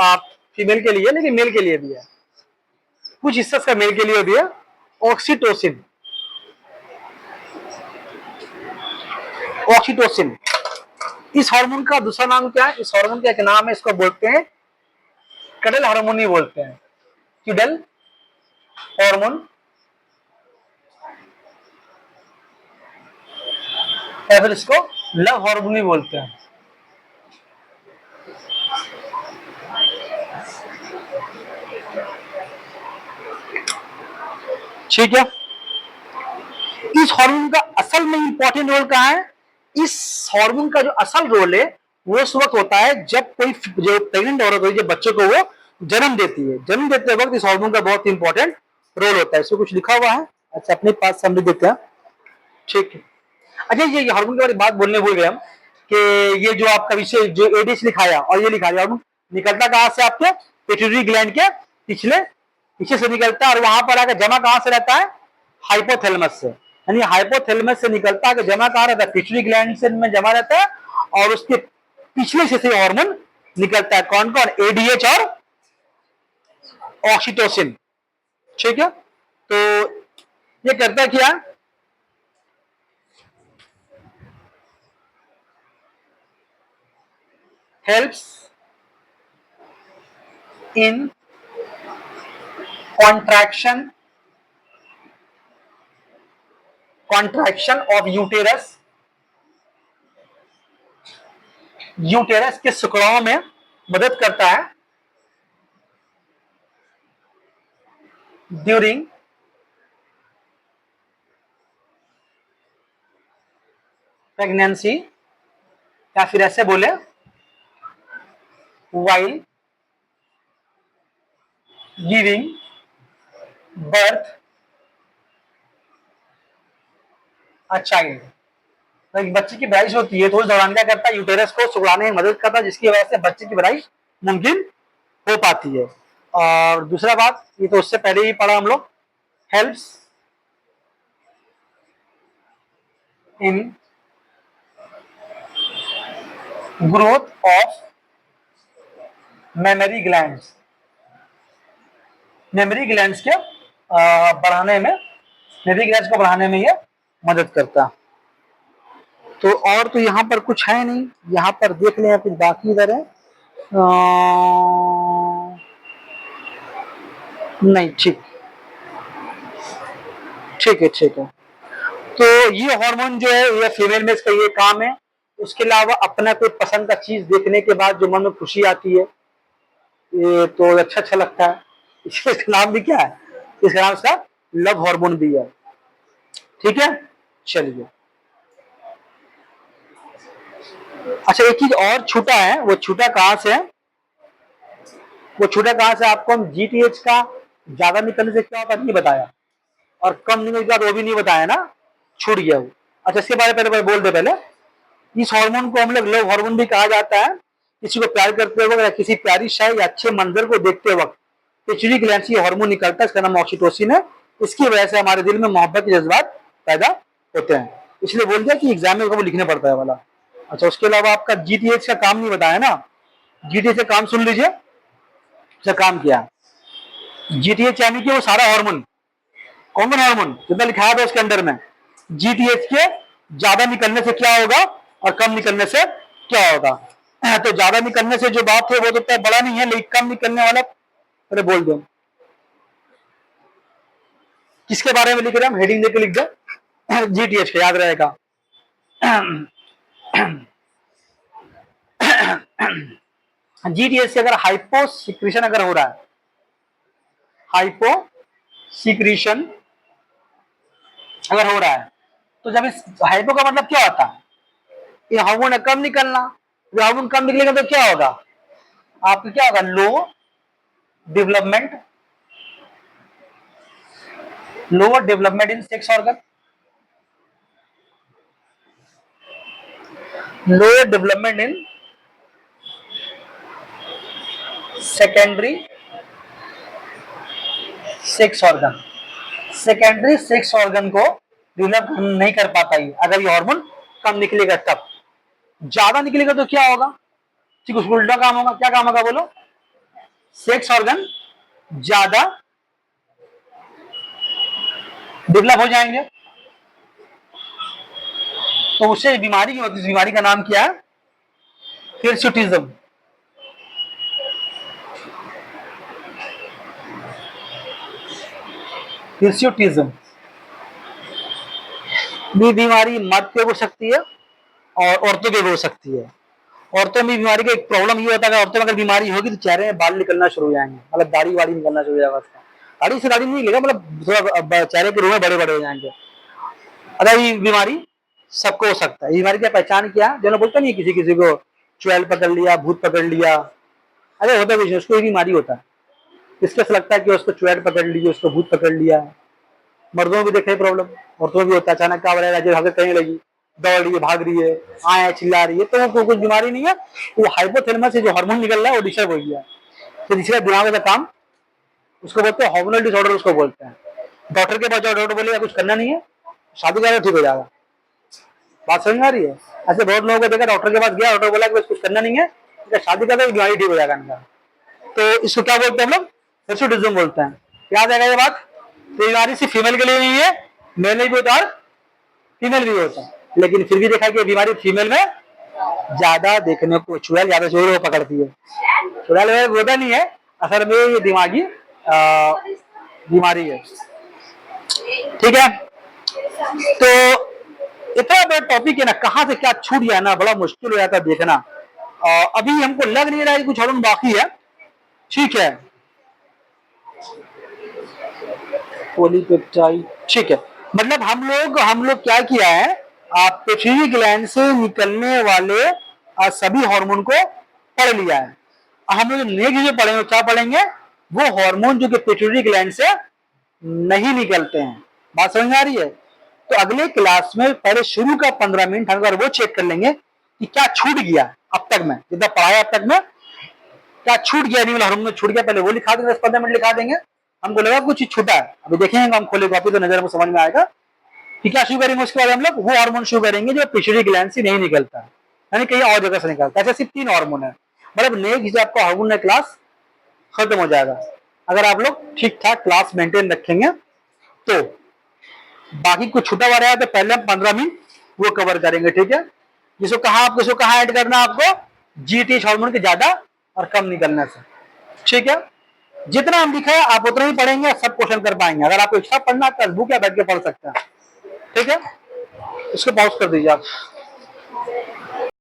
फीमेल के लिए, लेकिन मेल के लिए भी है, कुछ हिस्सा का मेल के लिए भी है। ऑक्सीटोसिन, ऑक्सीटोसिन इस हार्मोन का दूसरा नाम क्या है, इस हार्मोन का एक नाम है, इसको बोलते हैं कडल हार्मोन ही बोलते हैं, किडल हार्मोन, या फिर इसको लव हार्मोन ही बोलते हैं। ठीक है, इस हार्मोन का असल में इंपॉर्टेंट रोल कहाँ है, इस हार्मोन का जो असल रोल है वो उस वक्त होता है जब कोई जो प्रेग्नेंट औरत होती है, जब बच्चे को वो जन्म देती है, जन्म देते वक्त इस हार्मोन का बहुत इंपॉर्टेंट रोल होता है। इसमें कुछ लिखा हुआ है, अच्छा अपने पास समझ देते हैं। ठीक है, अच्छा ये हार्मोन के बारे में बात बोलने भूल गए हम कि ये जो आपका विषय जो एडीएच लिखाया और ये लिखा दिया, निकलता कहां से, आपके पिट्यूटरी ग्लैंड के पिछले पीछे से निकलता है, और वहां पर आकर जमा कहां से रहता है, हाइपोथैलेमस से। यानी हाइपोथैलेमस से निकलता है, जमा कहां रहता है, पिट्यूटरी ग्लैंड से में जमा रहता है, और उसके पिछले से हार्मोन निकलता है। कौन कौन, एडीएच और ऑक्सीटोसिन। ठीक है, तो ये करता क्या, helps in contraction of uterus, uterus के शुक्राणुओं में मदद करता है ड्यूरिंग प्रेगनेंसी, या फिर ऐसे बोले while giving birth a child. बच्चे की पैदाइश होती है तो उस दौरान क्या करता है, यूटेरस को सुखड़ाने में मदद करता है, जिसकी वजह से बच्चे की पैदाइश मुमकिन हो पाती है। और दूसरा बात, ये तो उससे पहले ही पढ़ा हम लोग, helps in growth of mammary glands, mammary glands के बढ़ाने में, मेमोरी ग्लैंड्स को बढ़ाने में ये मदद करता। तो और तो यहाँ पर कुछ है नहीं, यहाँ पर देख लें कुछ बाकी इधर है। नहीं, ठीक ठीक है, ठीक है। तो ये हार्मोन जो है ये फीमेल में इसका ये काम है। उसके अलावा अपना कोई पसंद का चीज देखने के बाद जो मन में खुशी आती है, ये तो अच्छा अच्छा लगता है। इसका नाम भी क्या है, इसका नाम इसका लव हार्मोन भी है। ठीक है, चलिए। अच्छा, एक चीज और छूटा है, वो छूटा कहां से है, वो छूटा कहां से, आपको हम जीटीएच का ज्यादा निकलने से क्या होता है नहीं बताया, और कम निकलने के बाद वो भी नहीं बताया ना, छूट गया वो। अच्छा, इसके बारे में पहले बोल दे पहले। इस हार्मोन को हम लोग लव हार्मोन भी कहा जाता है। किसी को प्यार करते वक्त या किसी प्यारी शाय या अच्छे मंजर को देखते वक्त पिट्यूटरी ग्लैंड से हार्मोन निकलता है, इसका नाम ऑक्सीटोसिन है। इसकी वजह से हमारे दिल में मोहब्बत के जज्बात पैदा होते हैं। इसलिए बोल दिया कि एग्जाम में वो लिखने पड़ता है वाला। अच्छा, उसके अलावा आपका जीटीएच का काम नहीं बताया ना, जीटीएच का काम सुन लीजिए। इसका काम क्या, जीटीएच यानी कि वो सारा हार्मोन, कौन कौन हार्मोन जितना लिखा था उसके अंदर में, जीटीएच के ज्यादा निकलने से क्या होगा और कम निकलने से क्या होगा। तो ज्यादा निकलने से जो बात है वो तो इतना बड़ा नहीं है, लेकिन कम निकलने वाला अरे बोल दो किसके बारे में लिख रहे हैं, हम हेडिंग देके लिख दो जीटीएच का, याद रहेगा। जीटीएच से अगर हाइपोसिक्रेशन अगर हो रहा है, हाइपोसिक्रेशन अगर हो रहा है, तो जब इस हाइपो का मतलब क्या होता है, ये हार्मोन कम निकलना। हार्मोन कम निकलेगा तो क्या होगा, आपको क्या होगा, low development, lower development in sex organ, lower development in secondary sex organ. Secondary sex organ को डेवलप नहीं कर पाता ये, अगर ये हार्मोन कम निकलेगा तब। ज्यादा निकलेगा तो क्या होगा, ठीक उसको उल्टा काम होगा। क्या काम होगा बोलो, सेक्स ऑर्गन ज्यादा डेवलप हो जाएंगे, तो उससे बीमारी की होती है। इस बीमारी का नाम क्या है, हिर्सुटिज्म। हिर्सुटिज्म भी बीमारी मर्द पे हो सकती है और औरतों पे भी हो सकती है। औरतों में बीमारी का एक प्रॉब्लम ये होता है, अगर औरतों में अगर बीमारी होगी तो चेहरे में बाल निकलना शुरू हो जाएंगे, मतलब दाढ़ी वाड़ी निकलना शुरू हो जाएगा उसका। दाढ़ी से दाढ़ी नहीं निकलेगा, मतलब थोड़ा चेहरे के रोए बड़े बड़े हो जाएंगे। अगर ये बीमारी सबको हो सकता है। ये बीमारी की पहचान क्या, जो बोलते नहीं किसी किसी को चुड़ैल पकड़ लिया, भूत पकड़ लिया, अरे होता कुछ, उसको ये बीमारी होता है। इसके से लगता है कि उसको चुड़ैल पकड़ ली, उसको भूत पकड़ लिया। मर्दों में भी देखे प्रॉब्लम, औरतों में भी होता है। अचानक क्या हो रहा है, हरकत करने लगी, दौड़ रही है, भाग रही है, आए चिल्ला रही है, तो वो कुछ बीमारी नहीं है, वो हाइपोथैलेमस से जो हार्मोन निकल रहा है वो डिस्टर्ब हो गया। तो इसलिए दिमाग का काम, उसको बोलते हैं हार्मोनल डिसऑर्डर, उसको बोलते हैं। डॉक्टर के पास जाओ, डॉक्टर बोलेगा कुछ करना नहीं है, शादी करेगा ठीक हो जाएगा। बात समझ में आ रही है। ऐसे बहुत लोगों को देखा, डॉक्टर के पास गया, डॉक्टर बोला कि बस कुछ करना नहीं है, शादी करेगा बीमारी ठीक हो जाएगा इनका। तो इसको क्या बोलते हैं हम लोग, हिर्सुटिज्म बोलते हैं। याद आएगा ये बात। तो बीमारी सिर्फ फीमेल के लिए नहीं है, मेल में भी होता है, फीमेल भी होता है, लेकिन फिर भी देखा कि बीमारी फीमेल में ज्यादा देखने को, चुड़ैल ज्यादा जोर पकड़ती है। चुड़ैल होता नहीं है, असल में ये दिमागी बीमारी है। ठीक है, तो इतना बड़ा टॉपिक है ना, कहां से क्या छूट गया ना, बड़ा मुश्किल हो जाता है देखना। अभी हमको लग नहीं रहा है कि कुछ और बाकी है। ठीक है, पॉलीपेप्टाइड, ठीक है। मतलब हम लोग क्या किया है, आप पिट्यूटरी ग्लैंड से निकलने वाले सभी हार्मोन को पढ़ लिया है। हम लोग नेक्स्ट जो पढ़ेंगे क्या पढ़ेंगे, वो हार्मोन जो कि पिट्यूटरी ग्लैंड से नहीं निकलते हैं। बात समझ आ रही है। तो अगले क्लास में पहले शुरू का 15 मिनट हम अगर वो चेक कर लेंगे कि क्या छूट गया अब तक में, जितना पढ़ाया अब तक में क्या छूट गया, नहीं हार्मोन में छूट गया, पहले वो लिखा देंगे, 10-15 मिनट लिखा देंगे। हमको लगा कुछ छूटा है, अभी देखेंगे हम खोले कॉपी तो नजर हमको समझ में आएगा कि क्या शुरू करेंगे। उसके बाद हम लोग वो हार्मोन शुरू करेंगे जो पिट्यूटरी ग्लैंड से नहीं निकलता है, यानी कहीं और जगह से निकलता है। ऐसे सिर्फ 3 हार्मोन है, मतलब नेक्स्ट आपका हार्मोन क्लास खत्म हो जाएगा। अगर आप लोग ठीक ठाक क्लास मेंटेन रखेंगे तो। बाकी कुछ छूटा हुआ रहा तो पहले हम 15 मिनट वो कवर करेंगे, ठीक है। किसको कहाँ ऐड करना है आपको, जीटीएच हार्मोन के ज्यादा और कम निकलने से, ठीक है। जितना हम लिखा है आप उतना ही पढ़ेंगे, सब क्वेश्चन कर पाएंगे। अगर आपको एक्स्ट्रा पढ़ना है तो बुक या बैठ के पढ़ सकते हैं, ठीक है। इसको पॉज कर दीजिए आप।